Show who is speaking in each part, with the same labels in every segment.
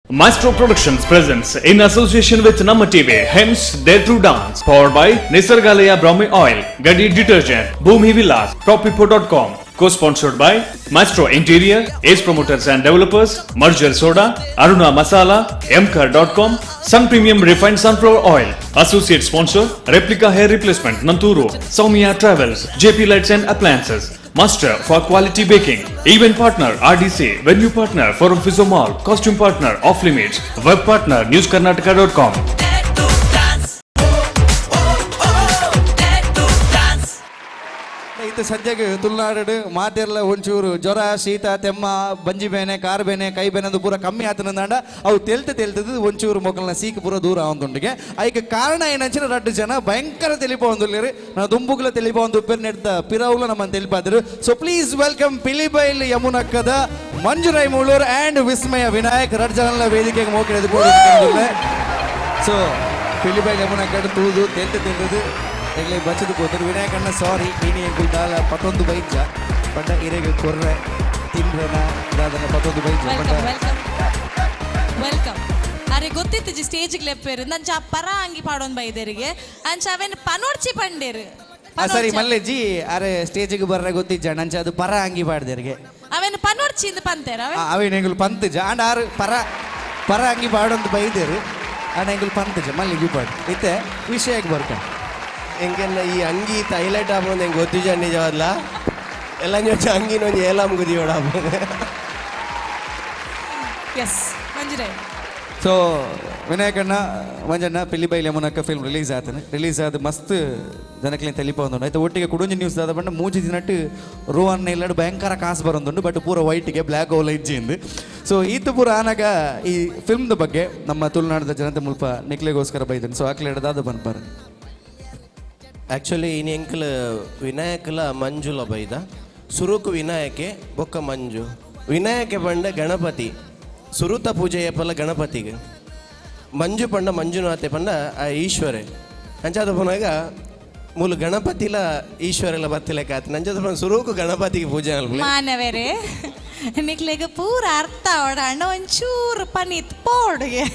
Speaker 1: Maestro Productions presents in association with Namma TV, hence Dare to Dance, powered by Nisargalaya Brahmi Oil, Gadi Detergent, Bhumi Villas, Propipo.com, co-sponsored by Maestro Interior, Ace Promoters and Developers, Marger Soda, Aruna Masala, Mcar.com, Sun Premium Refined Sunflower Oil, associate sponsor, Replica Hair Replacement, Nanturu, Soumya Travels, JP Lights and Appliances, Master for Quality Baking, Event Partner RDC, Venue Partner for Office Mall, Costume Partner Off Limits, Web Partner NewsKarnataka.com.
Speaker 2: ಇದು ಸದ್ಯಕ್ಕೆ ತುಳುನಾಡು ಮಾತೆರ್ಲ ಒಂಚೂರು ಜ್ವರ ಶೀತ ತೆಮ್ಮ ಬಂಜಿ ಬೇನೆ car ಬೇನೆ ಕೈ ಬೇನೆ ಅದು ಪೂರ ಕಮ್ಮಿ ಆತನಂದಾಂಡ ಅವು ತೆಲ್ತದ್ದು ಒಂಚೂರು ಮೊಕಲ್ನ ಸೀಕ್ ಪೂರ ದೂರ ಆವಂದುಂಡಿಗೆ ಅದಕ್ಕೆ ಕಾರಣ ಏನಂಚಿನ ರಡ್ಡು ಜನ ಭಯಂಕರ ತಿಳಿಪೊಂದುಲ್ಲೇರಿ ನಾವು ದುಂಬುಗ್ಲ ತಿಳಿಪೊಂದು ಉಪ್ಪೆರ್ ನೆಡ್ದ ಪಿರವುಲ ನಮ್ಮನ್ನು ತಿಳಿಪಾದರು. So please welcome Pilibail ಯಮುನಕ್ಕದ ಮಂಜುರೈ ಮುಳೂರ್ and ವಿಸ್ಮಯ ವಿನಾಯಕ್ ರಡ್ ಜನಲ ವೇದಿಕೆಗೆ ಮೋಕಿಡಿದು ಸೊ ಪಿಲಿಬೈಲ್ ಯಮುನಕ್ಕದ ತೂದು ತೆಲ್ತದ್ದು ಎಲ್ಲಿ ಬಚ್ಚದು ಹೋದ್ರು ವಿನಾಯಕ್ ಅಣ್ಣ ಸಾರಿ ನೀನು ಗುಲ್ದಾಲ ಪತ್ತೊಂದು ಬೈಜ ಪಟ್ಟ ಇರೆಗೆ ಕೊರ್ರೆ ತಿಂಡ್ರನ ದಾದನ ಪತ್ತೊಂದು ಬೈಜ
Speaker 3: ವೆಲ್ಕಮ್ ಅರೆ ಗೊತ್ತಿತ್ತು ಜಿ ಸ್ಟೇಜಿಗೆ ಲೆಪ್ಪೇರು ನಂಚ ಪರ ಅಂಗಿ ಪಾಡೋನ್ ಬೈದರಿಗೆ ಅಂಚ ಅವೇನು ಪನೋಡ್ಚಿ ಪಂಡೇರು
Speaker 2: ಸರಿ ಮಲ್ಲೆ ಜಿ ಅರೆ ಸ್ಟೇಜಿಗೆ ಬರ್ರೆ ಗೊತ್ತಿಜ್ಜ ನಂಚ ಅದು ಪರ ಅಂಗಿ ಪಾಡ್ದೇರಿಗೆ
Speaker 3: ಅವೇನು ಪನೋಡ್ಚಿ ಇಂದ ಪಂತೇರ
Speaker 2: ಅವೇನು ಎಂಗುಲು ಪಂತಜ ಅಂಡ್ ಆರು ಪರ ಅಂಗಿ ಪಾಡೊಂದು ಬೈದೇರು ಅಂಡ್ ಎಂಗುಲು ಪಂತಜ ಮಲ್ಲಿಗೆ ಪಾಡು ಇತ್ತೆ ವಿಷಯಕ್ಕೆ ಬರ್ಕೊಂಡು
Speaker 4: ಎಂಕೆಲ್ಲ ಈ ಅಂಗಿ ಹೈಲೈಟ್ ಆಗ್ಬೋದು ಹೆಂಗೆ ಗೊತ್ತಿಜ ನಿಜವಲ್ಲ ಎಲ್ಲ ಜೊತೆ ಅಂಗಿನೊಂದು ಏಲಾಮ್ ಗುದಿಯೋಡ
Speaker 3: ಎಸ್ ಮಂಜುರೇ.
Speaker 2: ಸೊ ವಿನಾಯಕಣ್ಣ ಮಂಜಣ್ಣ ಪಿಲಿಬೈಲ್ ಯಮುನಕ್ಕ ಫಿಲ್ಮ್ ರಿಲೀಸ್ ಆದ ಮಸ್ತ್ ಜನಕ್ಕೆ ತಲಿಪ ಒಂದು ಆಯ್ತು ಒಟ್ಟಿಗೆ ಕುಡುಂಜಿ ನ್ಯೂಸ್ ಆದ ಬಂಡ ಮೂಜಿ ದಿನಟ್ಟು ರೋವನ್ನ ಇಲ್ಲಾಡು ಭಯಂಕರ ಕಾಸು ಬರೋದುಂಡು ಬಟ್ ಪೂರ ವೈಟಿಗೆ ಬ್ಲ್ಯಾಕ್ ಓಲ ಇಜ್ಜಿಂದು. ಸೊ ಈತು ಪೂರ ಆನಾಗ ಈ ಫಿಲ್ಮ್ದ ಬಗ್ಗೆ ನಮ್ಮ ತುಳುನಾಡದ ಜನತೆ ಮುಲ್ಪ ನಿಕ್ಲೆಗೋಸ್ಕರ ಬೈದನು. ಸೊ ಆಕ್ಲೆ ಹಿಡ್ದಾದ ಬಂದ್ಬಾರ
Speaker 4: ಆ್ಯಕ್ಚುಲಿ ಇನ್ನು ಎಂಕಲ್ ವಿನಾಯಕಲ ಮಂಜುಲ ಬೈದ ಸುರುಕು ವಿನಾಯಕೆ ಬೊಕ್ಕ ಮಂಜು ವಿನಾಯಕೆ ಪಂಡ ಗಣಪತಿ ಸುರುತ ಪೂಜೆಯ ಪಲ ಗಣಪತಿಗೆ ಮಂಜು ಪಂಡ ಮಂಜುನಾಥೆ ಪಂಡ ಆ ಈಶ್ವರೆ ಅಂಚಾದ ಪುನಾಗ ಮೂಲ ಗಣಪತಿಲ ಈಶ್ವರೆಲ್ಲ ಬತ್ತಿಲೆಕ್ಕ ಆತ ನಂಜದ ಪಂಡ ಸುರುಕು ಗಣಪತಿಗೆ ಪೂಜೆ
Speaker 3: ಮಾನವರೇ ನಿಕ್ಲೆಗ ಪೂರ ಅರ್ಥ ಅವಡ ಅಣ್ಣ ಒಂಚೂರು ಪನಿತ್ ಪೋಡ್ಗೆ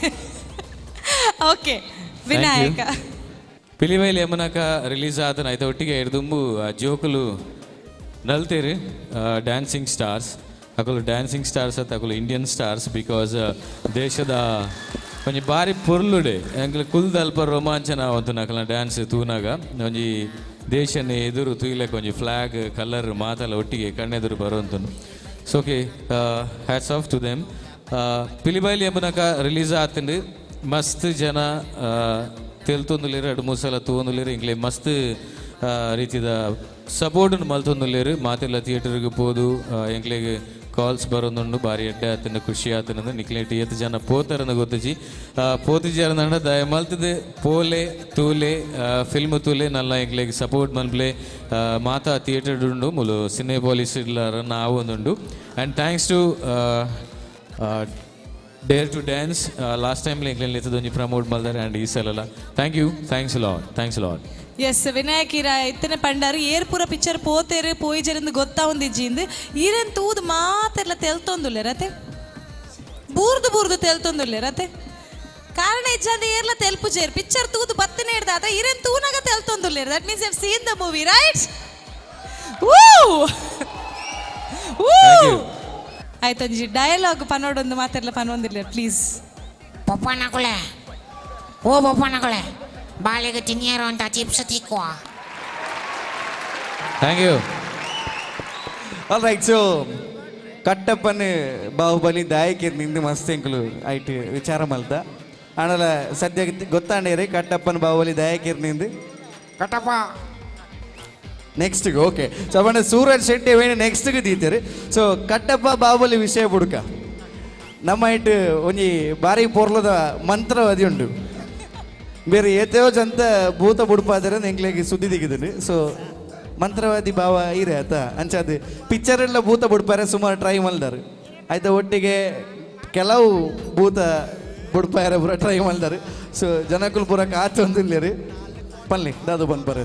Speaker 3: ಓಕೆ ವಿನಾಯಕ
Speaker 5: ಪಿಲಿಬೈಲ್ ಯಮುನಕ ರಿಲೀಸ್ ಆದನ ಐತೆ ಒಟ್ಟಿಗೆ ಹಿಡ್ದುಂಬು ಜೋಕುಲು ನಲ್ತೇರು ಡ್ಯಾನ್ಸಿಂಗ್ ಸ್ಟಾರ್ಸ್ ಅಕಲು ಡ್ಯಾನ್ಸಿಂಗ್ ಸ್ಟಾರ್ಸ್ ಅಂತ ಅಕಲು ಇಂಡಿಯನ್ ಸ್ಟಾರ್ಸ್ ಬಿಕಾಸ್ ದೇಶದ ಒಂಜಿ ಬಾರಿ ಪೊರ್ಲುಡೆ ಎಂಕ್ಲು ಕುಲ್ದ ಅಲ್ಪ ರೋಮಾಂಚನ ಆವತ್ತು ನಕಲ್ನ ಡ್ಯಾನ್ಸ್ ತೂನಾಗ ಒಂಜಿ ದೇಶನೇ ಎದುರು ತೂಯಿಲಕ್ಕೆ ಒಂಜಿ ಫ್ಲಾಗ್ ಕಲರ್ ಮಾತೆಲ್ಲ ಒಟ್ಟಿಗೆ ಕಣ್ಣೆದುರು ಬರುವಂತನು. So okay hats off to them. Pilibail Yamunakka release ಆತಂಡು ಮಸ್ತ್ ಜನ ತೆಲ್ತೊಂದುಲ್ಲೇರು 2-3 ಸಲ ತೂವೊಂದುಲ್ಲೇರು ಇಂಕ್ಲೆ ಮಸ್ತ್ ರೀತಿದ ಸಪೋರ್ಟನ್ನು ಮಲ್ತೊಂದುಲ್ಲೇರು ಮಾತೆಲ್ಲ ಥಿಯೇಟರ್ಗೆ ಪೋದು ಎಂಕ್ಲೆಗೆ ಕಾಲ್ಸ್ ಬರೋದುಂಡು ಬಾರಿ ಎಡ್ಡೆ ಆತನ ಖುಷಿ ಆತನಂದು ನಿಕ್ಲೇಟಿ ಎತ್ತು ಜನ ಪೋತಾರನ್ನ ಗೊತ್ತಜಿ ಪೋತಿಜಾರನಂಡ ದಯ ಮಲ್ತದೆ ಪೋಲೆ ತೂಲೆ ಫಿಲ್ಮ್ ತೂಲೆ ನಲ್ಲ ಎಂಕ್ಲೆಗೆ ಸಪೋರ್ಟ್ ಮಲ್ಪ್ಲೆ ಮಾತಾ ಥಿಯೇಟರ್ ಉಂಡು ಮುಲು ಸಿನೆಪಾಲಿಸ್ ಇಲ್ಲ ರನ್ ಆವೊಂದುಂಡು. And thanks to Dare to Dance last time ಲೆಂಕ್ಲೆನ್ ಲೆತ್ತದೊಂಜಿ ಪ್ರಮೋಟ್ ಮಲ್ದಾರೆ ಆ್ಯಂಡ್ ಈ ಸಲ thank you thanks lot.
Speaker 3: Yes Vinayak ಇರ ಇತ್ತನೆ ಪಂಡಾರು ಏರ್ ಪೂರ ಪಿಕ್ಚರ್ ಪೋತೇರು ಪೋಯಿಜರಿಂದ ಗೊತ್ತಾ ಒಂದಿಜ್ಜಿಂದು ಈರೇನು ತೂದು ಮಾತೆಲ್ಲ ತೆಲ್ತೊಂದುಲ್ಲೆ ರತೆ ಬೂರ್ದು ತೆಲ್ತೊಂದುಲ್ಲೆ ರತೆ ಕಾರಣ ಇಜ್ಜಂದ ಏರ್ಲ ತೆಲ್ಪುಜೇರ್ ಪಿಕ್ಚರ್ ತೂದು ಬತ್ತನೆ ಹಿಡ್ದಾತ ಈರೇನು ತೂನಾಗ ತೆಲ್ತೊಂದುಲ್ಲೆ that means you seen the movie right. ಆಯ್ತಂಜಿ ಡಯಲಾಗ್ ಪನೋಡೊಂದು ಮಾತೆಲ್ಲ ಪನೊಂದಿಲ್ಲ ಪ್ಲೀಸ್.
Speaker 6: ಪಪ್ಪನಕುಳೆ ಓ ಪಪ್ಪನಕುಳೆ ಬಾಳೆಗೆ ತಿನ್ನಿಯಾರು ಅಂತ ಚಿಪ್ಸ್ ತಿಕ್ಕುವ.
Speaker 5: Thank you.
Speaker 2: All right. So ಕಟ್ಟಪ್ಪನ ಬಾಹುಬಲಿ ದಾಯಕಿರ್ ನಿಂದು ಮಸ್ತ್ ಎಂಕಲು ಆಯ್ತು ವಿಚಾರ ಮಲ್ತ ಆನಲ ಸದ್ಯ ಗೊತ್ತಾಂಡೇರಿ ಕಟ್ಟಪ್ಪನ ಬಾಹುಬಲಿ ದಾಯಕಿರ್ ನಿಂದು
Speaker 6: ಕಟ್ಟಪ್ಪ
Speaker 2: ನೆಕ್ಸ್ಟ್ಗೆ ಓಕೆ. ಸೊ ಅವನ ಸೂರಜ್ ಶೆಟ್ಟಿ ಅವೇನು ನೆಕ್ಸ್ಟ್ಗೆ ದೀತಾರೆ. ಸೊ ಕಟ್ಟಪ್ಪ ಬಾಹುಬಲಿ ವಿಷಯ ಬುಡ್ಕ ನಮ್ಮ ಇಟ್ಟು ಒಂಜಿ ಬಾರಿ ಪೋರ್ಲದ ಮಂತ್ರವಾದಿ ಉಂಟು ಬೇರೆ ಏತೇವೋ ಜಂತ ಭೂತ ಬುಡ್ಪಾದರೆ ಎಂಕ್ಲೆಗೆ ಸುದ್ದಿ ದಿಗಿದನು. ಸೊ ಮಂತ್ರವಾದಿ ಭಾವ ಇರೇ ಆತ ಅಂಚದು ಪಿಕ್ಚರೆಲ್ಲ ಭೂತ ಬುಡ್ಪಾರೆ ಸುಮಾರು ಟ್ರೈ ಮಲ್ದಾರು ಆಯ್ತಾ ಒಟ್ಟಿಗೆ ಕೆಲವು ಭೂತ ಬುಡ್ಪಾರ ಪೂರ ಟ್ರೈ ಮಲ್ದಾರು. ಸೊ ಜನಕ್ಕೂ ಪೂರ ಕಾತೊಂದಿಲ್ಲರಿ ಪಲ್ಲಿ ದಾದು ಬಂದ್ಬಾರ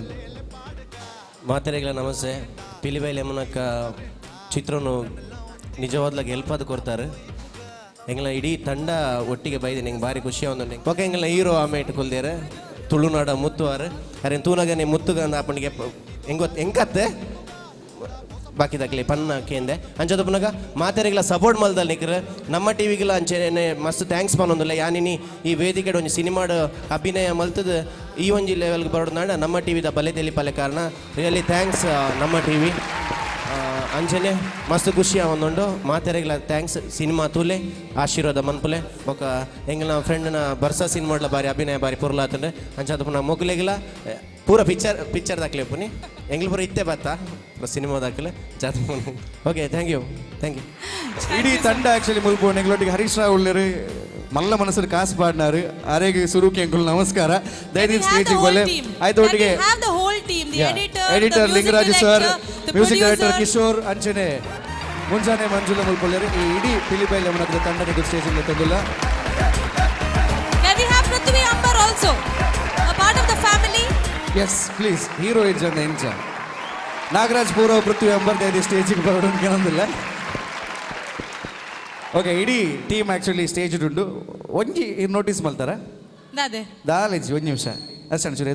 Speaker 4: ಮಾತೆರೆಗಳ ನಮಸ್ತೆ. ಪಿಲಿಬೈಲ್ ಯಮುನಕ್ಕ ಚಿತ್ರನು ನಿಜವಾದ್ಲಾಗ ಹೆಲ್ಪ್ ಅದು ಕೊಡ್ತಾರೆ ಎಂಗಳ ಇಡೀ ತಂಡ ಒಟ್ಟಿಗೆ ಬೈದೆ ನಂಗೆ ಭಾರಿ ಖುಷಿ ಒಂದು ಓಕೆ ಎಂಗಳ ಹೀರೋ ಆಮೇಲೆ ಇಟ್ಕೊಳ್ದೇರ ತುಳುನಾಡ ಮುತ್ತುವಾರ ಅರೆ ತೂನಗನೆ ಮುತ್ತುಗಂದ ಅಪ್ಪನಿಗೆ ಹೆಂಗತ್ತೆ ಬಾಕಿ ತಕ್ಲಿ ಪನ್ನ ಕೇಂದೆ ಅಂಚದ ಪುನಗ ಮಾತೆರೆಗಳ ಸಪೋರ್ಟ್ ಮಲ್ದಲ್ಲಿ ನಿಕ್ರ ನಮ್ಮ ಟಿವಿಗೆಲ್ಲ ಅಂಚೆನೆ ಮಸ್ತ್ ಥ್ಯಾಂಕ್ಸ್ ಪನ್ನೊಂದಿಲ್ಲ ಯಾನಿನಿ ಈ ವೇದಿಕೆ ಒಂದು ಸಿನಿಮಾಡ ಅಭಿನಯ ಮಲ್ತದ ಈ ಒಂಜಿ ಲೆವೆಲ್ಗೆ ಬರೋದು ನಮ್ಮ ಟಿವಿದ ಬಲೆ ತೆಲಿ ಪಲೆ ಕಾರಣ ರಿಯಲಿ ಥ್ಯಾಂಕ್ಸ್ ನಮ್ಮ ಟಿವಿ ಅಂಚನೆ ಮಸ್ತ್ ಖುಷಿ ಅವೊಂದುಂಡು ಮಾತೆರೆಗಳ ಥ್ಯಾಂಕ್ಸ್ ಸಿನಿಮಾ ತೂಲೆ ಆಶೀರ್ವಾದ ಮನ್ಪುಲೆ ಬೊಕ್ಕ ಎಂಗಳ ಫ್ರೆಂಡ್ನ ಬರ್ಸ ಸಿನಿಮಾಡ್ಲ ಬಾರಿ ಅಭಿನಯ ಬಾರಿ ಪುರ್ಲಾತಂಡೆ ಅಂಚಾದ ಪುನಃ ಮೊಗ್ಲೆಗಿಲ್ಲ ಪೂರ ಪಿಕ್ಚರ್ ದಾಖಲೆ ಪುನಿ ಎಂಗ್ಲು ಪೂರ ಇತ್ತೆ ಬತ್ತಾ ಸಿನಿಮಾ ದಾಖಲೆ ಜಾತ ಓಕೆ ಥ್ಯಾಂಕ್ ಯು
Speaker 2: ಇಡೀ ತಂಡ ಆಕ್ಚುಲಿ ಮುಲ್ಪೋಣ ಎಂಗ್ಲೊಟ್ಟಿಗೆ ಹರೀಶ್ ರಾವ್ ಉಳ್ಳರು ಮಲ್ಲ ಮನಸ್ಸರು ಕಾಸು ಪಾಡ್ನಾರು ಆರೆಗೆ ಸುರುಕಿ ಎಂಕುಲು ನಮಸ್ಕಾರ ದಯವಿಟ್ಟು ಸ್ಟೇಜ್ ಬಲ್ಲೆ ಆಯ್ತು ಒಟ್ಟಿಗೆ editor Lingaraju sir music director Kishore ಅಂಚನೆ ಮುಂಜಾನೆ ಮಂಜುಳ ಮುಲ್ಪೊಳ್ಳರು ಈ ಇಡೀ ಪಿಲಿಬೈಲ್ ಯಮುನದ ತಂಡನಿಗೆ ಸ್ಟೇಜಿಗೆ ತಂದಿಲ್ಲ ಎಸ್ ಪ್ಲೀಸ್ ಹೀರೋ ಇಜ್ಜಂದ ಇಂಚ ನಾಗರಾಜ್ ಪೂರ್ವ ಪೃಥ್ವಿ ಅಂಬರ್ ದಯದಿ ಸ್ಟೇಜಿಗೆ ಬರೋದು ಕಾಣೋದಿಲ್ಲ ಓಕೆ ಇಡೀ ಟೀಮ್ ಆ್ಯಕ್ಚುಲಿ ಸ್ಟೇಜ್ ಉಂಡು ಒಂಜಿ ನೋಟಿಸ್ ಮಲ್ತಾರ ದಾಲೆಜ್ಜಿ ಒಂದು ನಿಮಿಷ ಅಷ್ಟು ಚೂರು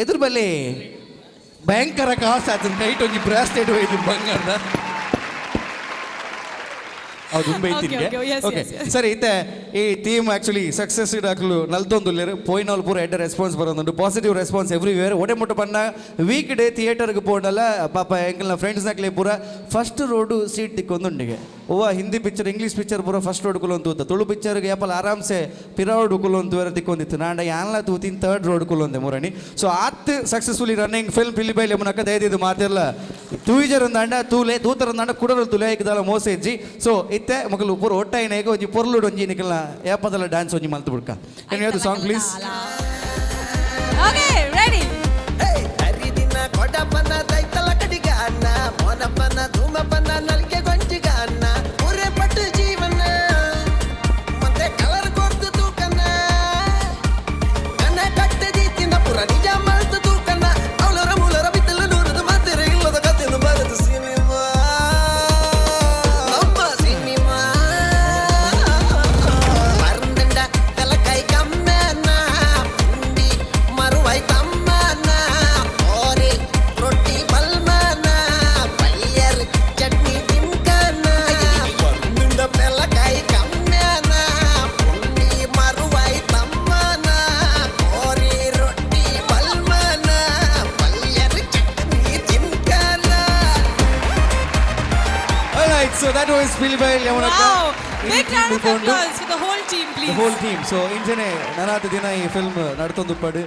Speaker 2: ಎದುರು ಬಲ್ಲಿ ಭಯಂಕರ ಕಾಸು ಆಯ್ತು ನೈಟ್ ಒಂಜಿ ಬ್ರಾಸ್ಲೆಟ್ ಹೋಯ್ತು ಬಂಗಾರದ ಹೌದು ಓಕೆ ಸರಿ ಇತ್ತೆ ಈ ಟೀಮ್ ಆ್ಯಕ್ಚುಲಿ ಸಕ್ಸಸ್ ಇಡಾಕಲು ನಲ್ತೊಂದುಲ್ಲೇರು ಪೋಯಿನವ್ರು ಪೂರ ಎಡ್ಡ ರೆಸ್ಪಾನ್ಸ್ ಬರೋದು ಪಾಸಿಟಿವ್ ರೆಸ್ಪಾನ್ಸ್ ಎವ್ರಿವೇರ್ ಒಡೆ ಮುಟ್ಟ ಪನ್ನ ವೀಕ್ ಡೇ ಥಿಯೇಟರ್ಗೆ ಪೋಡಲ್ಲ ಪಾಪ ಎಂಕಲ್ನ ಫ್ರೆಂಡ್ಸ್ನಾಗ್ಲೇ ಪೂರ ಫಸ್ಟ್ ರೋಡು ಸೀಟ್ ದಿಕ್ಕೊಂದುಂಡಿಗೆ ಓವ ಹಿಂದಿ ಪಿಕ್ಚರ್ ಇಂಗ್ಲೀಷ್ ಪಿಕ್ಚರ್ ಪೂರ ಫಸ್ಟ್ ರೋಡ್ ಕುಲೊಂದು ತುಳು ಪಿಕ್ಚರ್ಗೆ ಯಾಪಲ್ ಆರಾಮ್ಸೆ ಪಿರಾವಡ್ ಕುಲೊಂದು ಬೇರೆ ದಿಕ್ಕೊಂದಿತ್ತು ನಾಂಡ ಯಾನ್ಲ ತೂತಿನ ಥರ್ಡ್ ರೋಡ್ ಕುಲೊಂದೆ ಮೂರಣಿ ಸೊ ಆತ್ successfully running film Pilibail Yamunakka ದಯದಿದ್ದು ಮಾತೆಲ್ಲ ತೂಯಿಜರಂದಾಂಡ ತೂಲೆ ತೂತರಂದಾಂಡ ಕುಡರು ತುಲೆ ಐಕದಲ್ಲ ಮೋಸೆಜ್ಜಿ ಸೊ ಇತ್ತೆ ಮಕ್ಕಳು ಪೂರ ಒಟ್ಟಾಯಿನಾಗ ಒಂಜಿ ಪೊರ್ಲುಡು ಒಂಜಿ ನಿಕಲ್ನ ಯಾಪದಲ್ಲ ಡ್ಯಾನ್ಸ್ ಒಂಜಿ ಮಲ್ತು ಬಿಡ್ಕ can you hear the song please
Speaker 3: okay ready
Speaker 7: ಹರಿದಿನ ಕೊಡಪನ ದೈತಲ ಕಡಿಗ ಅನ್ನ ಮೊನಪನ ಧೂಮಪನ ನಲ್ಗೆ ಗೊಂಜಿಗ ಅನ್ನ ಪೂರೆ ಪಟ್ಟು ಜೀವನ ಮತ್ತೆ ಕಲರ್ ಕೊಡ್ತು ತೂಕನ ಕನ್ನ ಕಟ್ಟದಿ ತಿನ್ನ ಪುರ ನಿಜ ಮಲ್ತು ತೂಕನ ಅವಳರ ಮೂಲರ ಬಿತ್ತಲು ನೂರದು ಮಾತಿರ ಇಲ್ಲದ ಕಥೆನು ಬರೆದು ಸಿನಿಮಾ ನಮ್ಮ ಸಿನಿಮಾ ಮರಂದಂಡ ಕಲಕೈ ಕಮ್ಮನ ಪುಂಡಿ ಮರುವೈ ತಮ್ಮನ ಓರಿ ರೊಟ್ಟಿ ಬಲ್ಮನ ಪಲ್ಯರ್ ಚಟ್ನಿ ತಿಂಕನ ಒಂದುಂಡ ಬೆಲಕೈ ಕಮ್ಮನ ಪುಂಡಿ ಮರುವೈ ತಮ್ಮನ ಓರಿ ರೊಟ್ಟಿ ಬಲ್ಮನ ಪಲ್ಯರ್ ಚಟ್ನಿ ತಿಂಕನ
Speaker 2: Alright, so that was Pilibail Yamunakka
Speaker 3: Wow! Big round of applause for the whole team, please.
Speaker 2: Whole team so ಇಂಜನೆ ನನಾತ ದಿನ ಈ ಫಿಲ್ಮ್ ನಡ್ತೊಂದುಪ್ಪಡು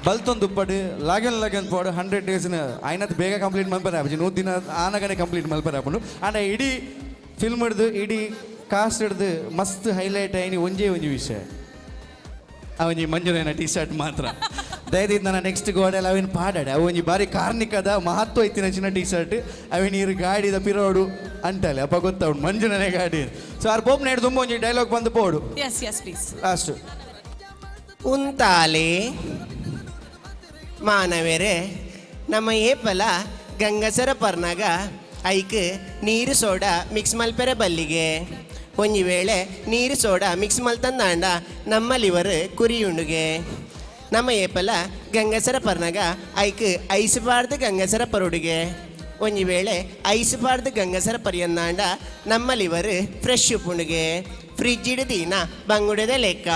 Speaker 2: ಬಲ್ತೊಂದುಪ್ಪಡು ಲಾಗನ್ ಪಾಡು 100 ಡೇಸ್ನ ಆಯ್ನತ್ ಬೇಗ ಕಂಪ್ಲೀಟ್ ಮಲ್ಪರ ಆಪಜಿ 100 ದಿನ ಆನಗನೆ ಕಂಪ್ಲೀಟ್ ಮಲ್ಪರ ಆಪುಂಡು ಆಂಡ ಇಡೀ ಫಿಲ್ಮ್ ಹಿಡ್ದು ಇಡೀ ಕಾಸ್ಟ್ ಹಿಡ್ದು ಮಸ್ತ್ ಹೈಲೈಟ್ ಆಯ್ನಿ ಒಂಜೇ ವಿಷಯ ಅವನಿ ಮಂಜುನ ಟೀ ಶರ್ಟ್ ಮಾತ್ರ ದಯದಿದ್ದು ನನ್ನ ನೆಕ್ಸ್ಟ್ ಗೋಡೆಲ್ಲ ಅವಿನ ಪಾಡಾಡೆ ಅವು ಒಂಜಿ ಬಾರಿ ಕಾರ್ಣಿಕದ ಮಹತ್ವ ಇತ್ತಿನ ಚಿನ್ನ ಟೀ ಶರ್ಟ್ ಅವಿನ ಇರು ಗಾಡಿದ ಪಿರೋಡು ಅಂಟಲೆ ಅಪ್ಪ ಗೊತ್ತವನು ಮಂಜುನನೇ ಗಾಡಿ ಸೊ ಅವ್ರ ಪೋಪ್ ನೆಡ್ ತುಂಬ ಒಂಜಿ ಡೈಲಾಗ್ ಬಂದು ಪೋಡು
Speaker 3: Yes, please.
Speaker 2: ಲಾಸ್ಟ್
Speaker 7: ಉಂತಾಲೆ ಮಾನವೇರೆ ನಮ್ಮ ಏಪಲ ಗಂಗಸರ ಪರ್ನಾಗ ಐಕ್ ನೀರು ಸೋಡಾ ಮಿಕ್ಸ್ ಮಲ್ಪೆರೆ ಬಲ್ಲಿಗೆ ಒಂಜಿ ವೇಳೆ ನೀರು ಸೋಡಾ ಮಿಕ್ಸ್ ಮಲ್ತಂದಾಂಡ ನಮ್ಮ ಲಿವರ್ ಕುರಿಯುಂಡುಗೆ ನಮ್ಮ ಏಪಲ ಗಂಗಸರ ಪರ್ನಾಗ ಐಕ್ ಐಸ್ ಬಾರ್ದು ಗಂಗಸರ ಪರುಡುಗೆ ಒಂಜಿ ವೇಳೆ ಐಸ್ ಬಾರ್ದು ಗಂಗಸರ ಪರಿಯಂದಾಂಡ ನಮ್ಮ ಲಿವರ್ ಫ್ರೆಶ್ ಉಪ್ಪುಂಡುಗೆ ಫ್ರಿಜ್ ಇಡದೀನ ಬಂಗುಡದ ಲೆಕ್ಕ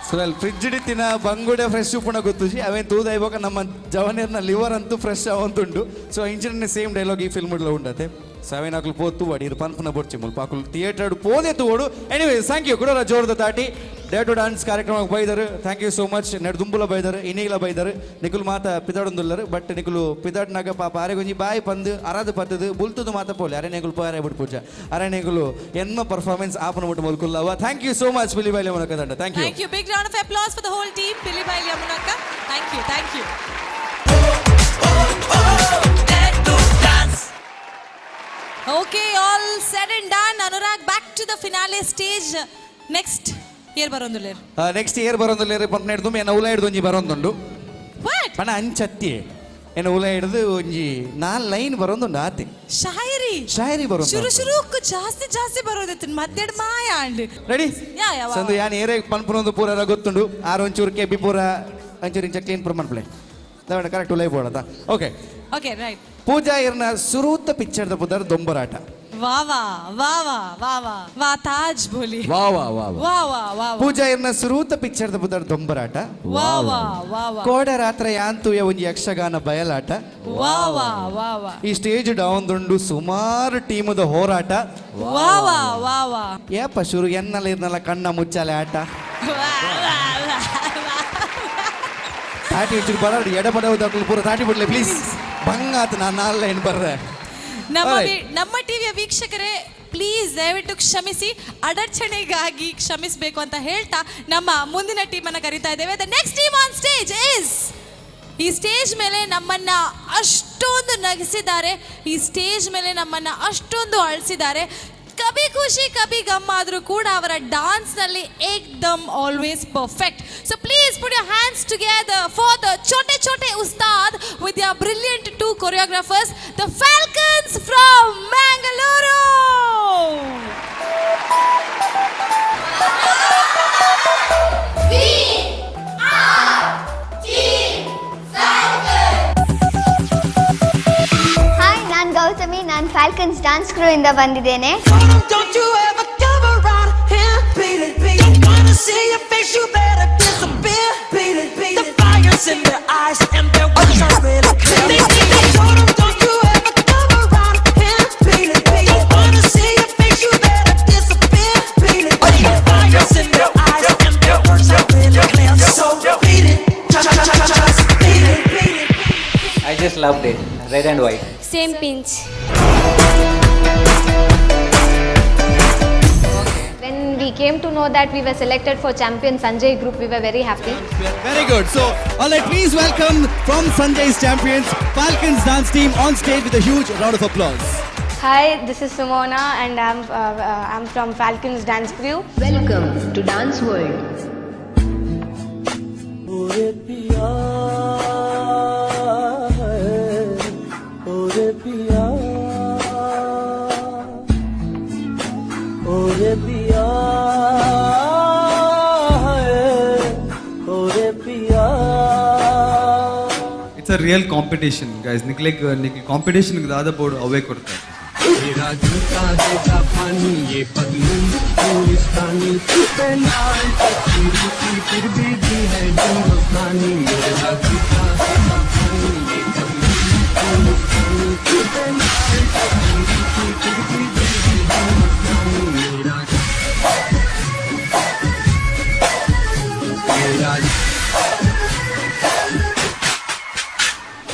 Speaker 2: ಸೊ ಅಲ್ಲಿ ಫ್ರಿಜ್ ಇಡಿತಿನ ಬಂಗುಡೆ ಫ್ರೆಶ್ ಉಪ್ಪುಣ ಗೊತ್ತುಜಿ ಅವೇನು ತೂದ ಇವಾಗ ನಮ್ಮ ಜವನೀರ್ನ ಲಿವರ್ ಅಂತೂ ಫ್ರೆಶ್ ಅವಂತುಂಡು ಸೊ ಇಂಜಿನ ಸೇಮ್ ಡೈಲಾಗ್ ಈ ಫಿಲ್ಮ್ ಉಂಡತೆ ಸೆವೆನ್ ಆಕಲು ಪೋತು ಅಡಿರು ಪನ್ಪನ ಬೊಡ್ಚಿ ಮುಲ್ಪ ಆಕಲು ಥಿಯೇಟರ್ ಪೋದೆ ತೂಡು ಎನಿವೇ ಥ್ಯಾಂಕ್ ಯು ಕೂಡ ಜೋರದ ತಾಟಿ ಡೇ ಟು ಡಾನ್ಸ್ ಕಾರ್ಯಕ್ರಮಕ್ಕೆ ಬೈದರು ಥ್ಯಾಂಕ್ ಯು ಸೋ ಮಚ್ ನೆಡ್ದುಂಬುಲ ಬೈದರು ಇನಿಗಳ ಬೈದರು ನಿಕುಲು ಮಾತ ಪಿದಾಡೊಂದುಲ್ಲರು ಬಟ್ ನಿಕುಲು ಪಿದಾಡ್ನಾಗ ಪಾಪ ಅರೆಗೊಂಜಿ ಬಾಯಿ ಪಂದು ಅರಾದು ಪತ್ತದು ಬುಲ್ತುದು ಮಾತ ಪೋಲಿ ಅರೆನೆಗುಲು ಪಾರೆ ಬಿಟ್ಟು ಪೂಜ ಅರೆನೆಗುಲು ಎನ್ನ ಪರ್ಫಾರ್ಮೆನ್ಸ್ ಆಪನ ಮುಟ್ಟು ಮುಲ್ಕುಲ್ಲವ thank you so much Pilibail ಯಮುನಕ ದಂಡ thank you
Speaker 3: Thank you. Big round of applause for the whole team, Pilibai Yamunaka. Thank you. Okay, all said and done. Anurag, back to the finale stage. Next, year barondulere.
Speaker 2: Next year ಬರೋದಿಲ್ಲ pump ನೆಡ್ದು ಮೇನ ಉಲ ಹಿಡ್ದು ಒಂಜಿ ಬರೋದುಂಡು
Speaker 3: What?
Speaker 2: ಪಣ ಅಂಚತ್ತಿ ಎನ್ನ ಉಲ ಹಿಡಿದು ಒಂಜಿ 4 line ಬರೋಂದುಂಡು ಆತಿ
Speaker 3: ಶಾಯರಿ
Speaker 2: ಶಾಯರಿ ಬರೋ
Speaker 3: ಶುರು ಶುರುಕ್ಕು ಜಾಸ್ತಿ ಜಾಸ್ತಿ ಬರೋದಿತ್ತು ಮಧ್ಯಡ್ ಮಾಯ ಅಂಡ್
Speaker 2: ರೆಡಿ
Speaker 3: ಯಾ ಯಾ
Speaker 2: ಸಂದು ಯಾನ್ ಏರೆ ಪನ್ಪುನೊಂದು ಪೂರ ಗೊತ್ತುಂಡು ಆರು ಒಂಚೂರು ಕೆಬಿ ಪೂರ ಒಂಚೂರು ಇಂಚ ಕ್ಲೀನ್ ಪೂರ ಮನ್ಪ್ಲೆ ದವಡ ಕರೆಕ್ಟ್ ಉಲೈ ಬೋಡದ ಓಕೆ
Speaker 3: ಓಕೆ ರೈಟ್
Speaker 2: ಪೂಜಾ ಇರ್ನ ಸುರೂತ ಪಿಕ್ಚರ್ದ ಪುದರ್ ದೊಂಬರಾಟ
Speaker 3: ವಾ ವಾ ವಾ ವಾ ವಾ ವಾ ವಾ ತಾಜ್ ಬೋಲಿ
Speaker 2: ವಾ ವಾ ವಾ
Speaker 3: ವಾ ವಾ ವಾ
Speaker 2: ಪೂಜಾ ಇರ್ನ ಸುರೂತ ಪಿಕ್ಚರ್ದ ಪುದರ್ ದೊಂಬರಾಟ
Speaker 3: ವಾ ವಾ ವಾ ವಾ
Speaker 2: ಕೋಡ ರಾತ್ರ ಯಾಂತುಯ ಒಂಜಿ ಯಕ್ಷಗಾನ ಬಯಲಾಟ
Speaker 3: ವಾ ವಾ ವಾ ವಾ
Speaker 2: ಈ ಸ್ಟೇಜ್ ಡೌನ್ದುಂಡು ಸುಮಾರು ಟೀಮದ ಹೋರಾಟ
Speaker 3: ವಾ ವಾ ವಾ ವಾ
Speaker 2: ಏಪ ಶುರು ಎನ್ನಲ್ಲ ಇರ್ನಲ್ಲ ಕಣ್ಣ ಮುಚ್ಚಾಲೆ ಆಟ ತಾಟಿ ಹೆಚ್ಚು ಬರೋದು ಎಡಬಡವುದಾಗ್ಲು ಪೂರ ತಾಟಿ ಬಿಡ್ಲೆ ಪ್ಲೀಸ್ ಬಂಗಾತ ನಾನು 4 ಲೈನ್ ಬರ್ರೆ
Speaker 3: ನಮ್ಮ ಟಿವಿಯ ವೀಕ್ಷಕರೇ ಪ್ಲೀಸ್ ದಯವಿಟ್ಟು ಕ್ಷಮಿಸಿ ಅಡಚಣೆಗಾಗಿ ಕ್ಷಮಿಸಬೇಕು ಅಂತ ಹೇಳ್ತಾ ನಮ್ಮ ಮುಂದಿನ ಟೀಮನ್ನು ಕರೀತಾ ಇದ್ದೇವೆ the next team on stage is ಈ ಸ್ಟೇಜ್ ಮೇಲೆ ನಮ್ಮನ್ನ ಅಷ್ಟೊಂದು ನಗಿಸಿದ್ದಾರೆ ಈ ಸ್ಟೇಜ್ ಮೇಲೆ ನಮ್ಮನ್ನ ಅಷ್ಟೊಂದು ಅಳಿಸಿದ್ದಾರೆ ಕಭಿ ಖುಷಿ ಕಭಿ ಗಮ್ ಆದರೂ ಕೂಡ ಅವರ ಡಾನ್ಸ್ ನಲ್ಲಿ ಏಕ್ದಮ್ always perfect so please put your hands together for the Chhote Chhote Ustad with your brilliant 2 choreographers the Falcons from Mangalore
Speaker 8: hi ನಾನು ಗೌತಮಿ ನಾನು ಫ್ಯಾಲ್ಕನ್ಸ್ ಡ್ಯಾನ್ಸ್ ಕ್ರೂ ಇಂದ ಬಂದಿದ್ದೇನೆ
Speaker 9: I just loved it, red and white.
Speaker 8: Same pinch When we came to know that we were selected for Champion Sanjay group, we were very happy.
Speaker 2: Very good. So, all right, please welcome from Sanjay's Champions, Falcons dance team on stage with a huge round of applause.
Speaker 8: Hi, this is Simona and I'm from Falcons dance crew.
Speaker 10: Welcome to Dance World.
Speaker 11: It's a real competition, guys. Like competition ज़्यादा board away करता है.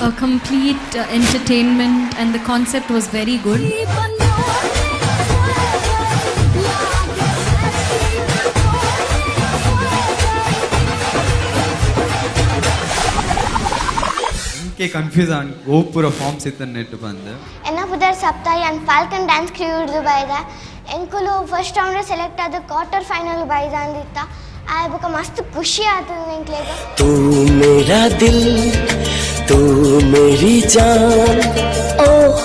Speaker 10: A complete entertainment and the concept was very good.
Speaker 11: इनके confuse आन वो पूरा form से इतना net बंद है.
Speaker 8: ಎನ್ನ ಪುದರ್ ಸಪ್ತಾಯಿ and Falcon dance crew ಹಿಡಿದು ಬೈದ ಎಂಕುಲು ಫಸ್ಟ್ ರೌಂಡ್ ಸೆಲೆಕ್ಟ್ ಆದ ಕ್ವಾರ್ಟರ್ ಫೈನಲ್ ಬೈದ ಅಂದಿತ್ತ ಆ ಬುಕ ಮಸ್ತ್ ಖುಷಿ ಆತದ ಎಂಕ್ಲೆಗ
Speaker 7: तू मेरा दिल तू मेरी जान
Speaker 8: oh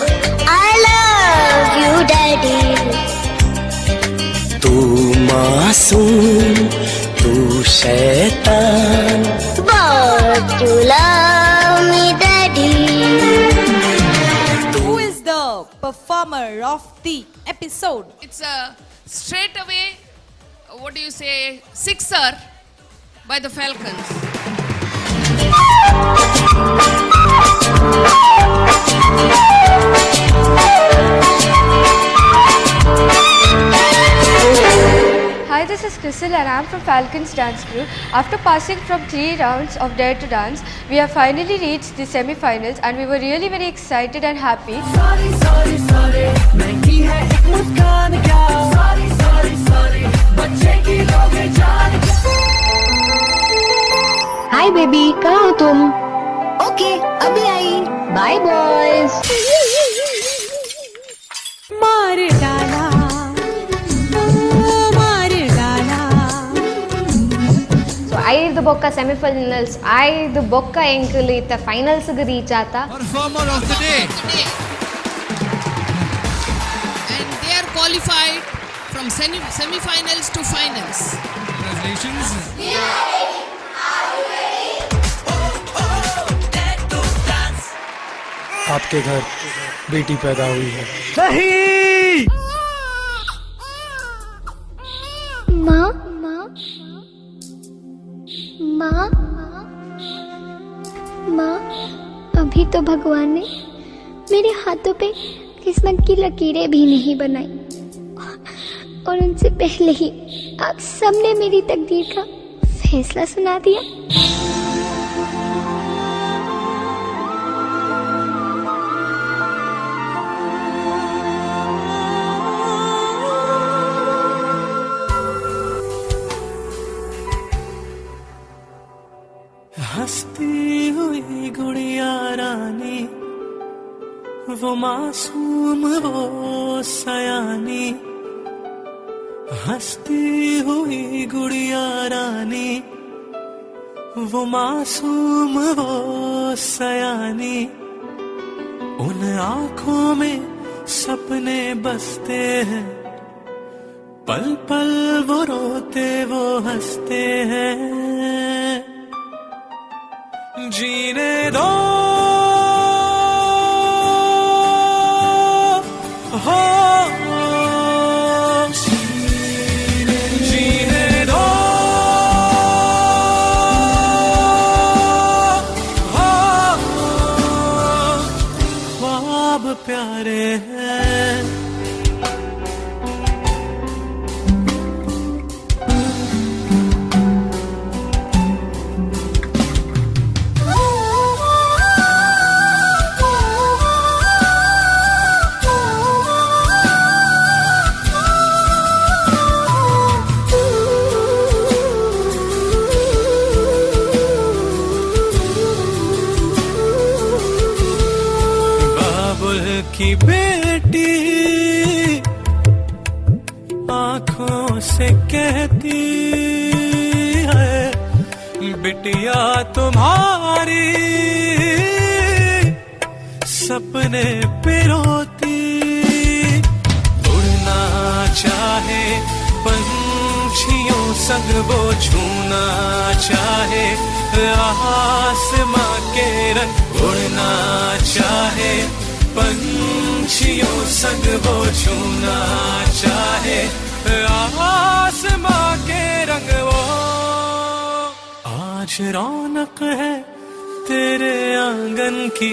Speaker 8: I love you daddy
Speaker 7: तू मासूम तू शैतान
Speaker 8: but you love me daddy
Speaker 3: Who is the performer of the episode?
Speaker 10: It's a straight away, what do you say, sixer by the Falcons.
Speaker 8: Hi, this is Crystal and I'm from Falcons dance crew. After passing from 3 rounds of Dare to Dance, we have finally reached the semi-finals and we were really very excited and happy.
Speaker 10: Hi baby, कहाँ हो तुम? Okay, अभी आई. Bye boys.
Speaker 3: मार डाला मार डाला
Speaker 8: So
Speaker 10: ಐದು ಬೊಕ್ಕ ಸೆಮಿಫೈನಲ್ಸ್ ಐದು ಬೊಕ್ಕ ಎಂಕುಲು ಇತ್ತ ಫೈನಲ್ಸ್ಗೆ ರೀಚ್ ಆತ.
Speaker 2: Performer of the day.
Speaker 3: And they are qualified from semi-finals to finals.
Speaker 2: Congratulations.
Speaker 9: आपके घर बेटी पैदा हुई है.
Speaker 10: माँ माँ माँ माँ, अभी तो भगवान ने मेरे हाथों पे किस्मत की लकीरें भी नहीं बनाई और उनसे पहले ही आप सबने मेरी तकदीर का फैसला सुना दिया.
Speaker 9: हंसती हुई गुड़िया रानी, वो मासूम वो सयानी. हंसती हुई गुड़िया रानी, वो मासूम वो सयानी. उन आँखों में सपने बसते हैं, पल पल वो रोते वो हंसते हैं. जीने दो हो, जीने दो हो, ख्वाब प्यारे हैं. की बेटी आंखों से कहती है, बिटिया तुम्हारी सपने पे रोती. उड़ना चाहे पंछियों संग वो छूना चाहे आसमां के रंग. उड़ना चाहे पंछियों संग वो छूना चाहे आसमां के रंग. वो आज रौनक है तेरे आंगन की,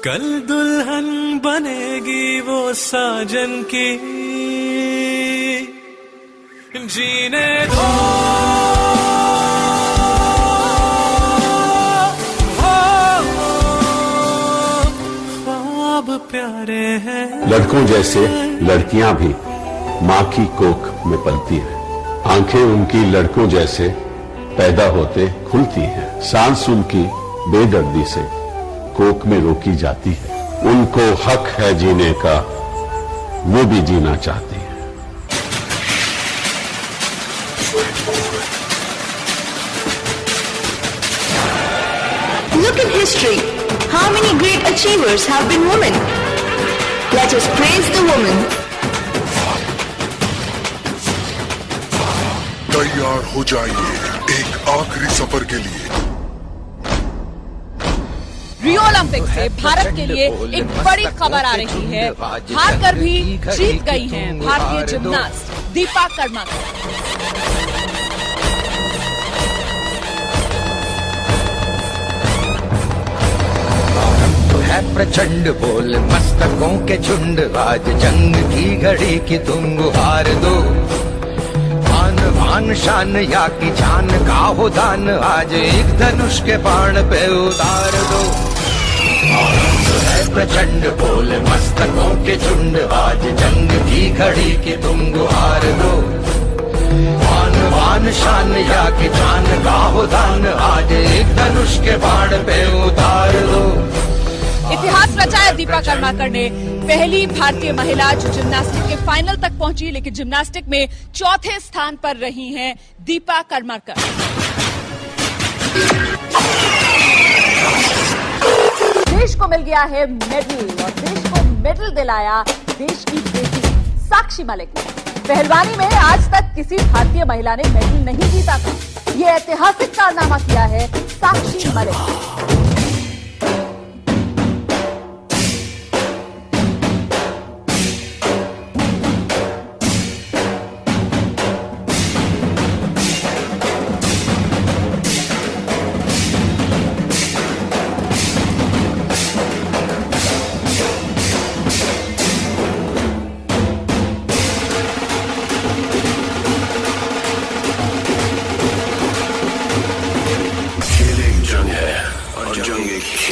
Speaker 9: कल दुल्हन बनेगी वो साजन की. जीने दो प्यारे हैं.
Speaker 12: लड़कों जैसे लड़कियां भी माँ की कोख में पलती है. आंखें उनकी लड़कों जैसे पैदा होते खुलती हैं. सांस उनकी बेदर्दी से कोख में रोकी जाती है. उनको हक है जीने का, वो भी जीना चाहती है.
Speaker 10: Look at history. How many great achievers have been women? Let us praise the woman.
Speaker 13: तैयार हो जाइए एक आखिरी सफर के लिए.
Speaker 3: रियो ओलंपिक से भारत के लिए एक बड़ी खबर आ रही है. हार कर भी जीत गई हैं भारतीय जिम्नास्ट दीपा कर्माकर.
Speaker 9: प्रचंड बोल मस्तकों के झुंड, आज जंग की घड़ी की तुम गुहार दो. आन बान शान या की जान का हो दान, आज एक धनुष के बाण पे उतार दो. प्रचंड बोल मस्तकों के झुंड, आज जंग की घड़ी की तुम गुहार दो. आन बान शान या की जान का हो दान, आज एक धनुष के बाण पे उतार दो.
Speaker 3: इतिहास रचाया दीपा कर्माकर ने. पहली भारतीय महिला जो जिम्नास्टिक के फाइनल तक पहुंची, लेकिन जिम्नास्टिक में चौथे स्थान पर रही हैं दीपा कर्माकर.
Speaker 14: देश को मिल गया है मेडल और देश को मेडल दिलाया देश की बेटी साक्षी मलिक ने। पहलवानी में आज तक किसी भारतीय महिला ने मेडल नहीं जीता था। ये ऐतिहासिक कारनामा किया है Sakshi Malik.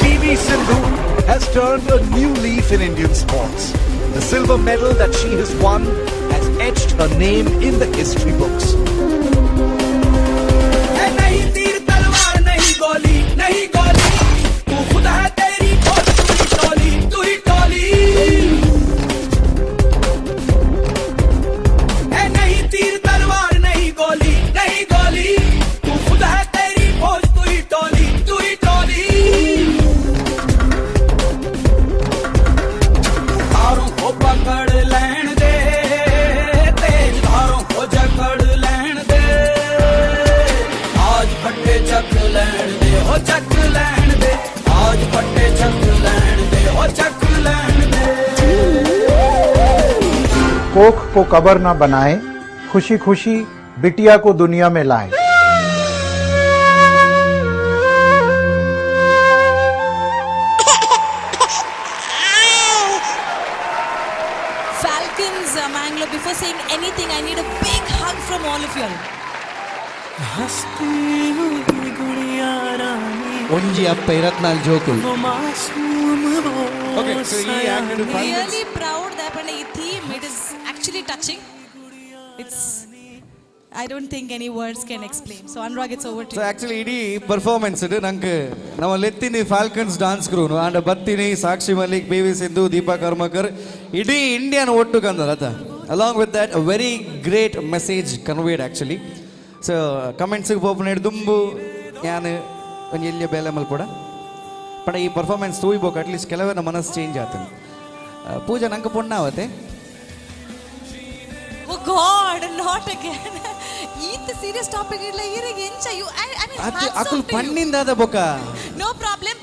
Speaker 15: PV Sindhu has turned a new leaf in Indian sports. The silver medal that she has won has etched her name in the history books.
Speaker 16: कोख को कबर न बनाए, खुशी खुशी बिटिया को दुनिया में लाए।
Speaker 3: Falcons, Mangalore, before saying anything, I need a big hug from all of you all.
Speaker 2: ಒಂಜಿ ಅಪ್ಪ ಇರತ್ನಾಲ್ ಜೋಕುಲ್. Okay, so he acted in Falcons.
Speaker 3: Really proud that when I theme, it is actually touching. It's, I don't think any words can explain. So Anurag, it's over to
Speaker 2: so
Speaker 3: you.
Speaker 2: Actually ಇಡೀ performance ನಂಗೆ ನಾವು ಲೆತ್ತಿನಿ Falcons dance crew and ಬತ್ತಿನಿ Sakshi Malik PV Sindhu Deepa Karmakar ಇಡೀ Indian ಒಟ್ಟು ಕಂದರತ along with that a very great message conveyed actually. So ಕಮೆಂಟ್ಸ್ಗೆ ಪೋಪನೇಡು ದುಂಬು ನಾನು ಒಂದು ಎಲ್ಲಿಯ ಬೇಲೆ ಮಲ್ಪಡ ಪಡ ಈ ಪರ್ಫಾರ್ಮೆನ್ಸ್ ತೂಯ್ಬೇಕು ಅಟ್ಲೀಸ್ಟ್ ಕೆಲವೇ ಮನಸ್ಸು ಚೇಂಜ್ ಆತನು. ಪೂಜಾ ನಂಗೆ ಪೊಣ್ಣಾವತ್ತೆ.
Speaker 3: Oh God, not again. Eat the serious topic. Like, you. I mean,
Speaker 2: ಅದು
Speaker 3: hats
Speaker 2: Akul
Speaker 3: off to you.
Speaker 2: ಪಣ್ಣಿಂದಾದ ಬೊಕ.
Speaker 3: No problem.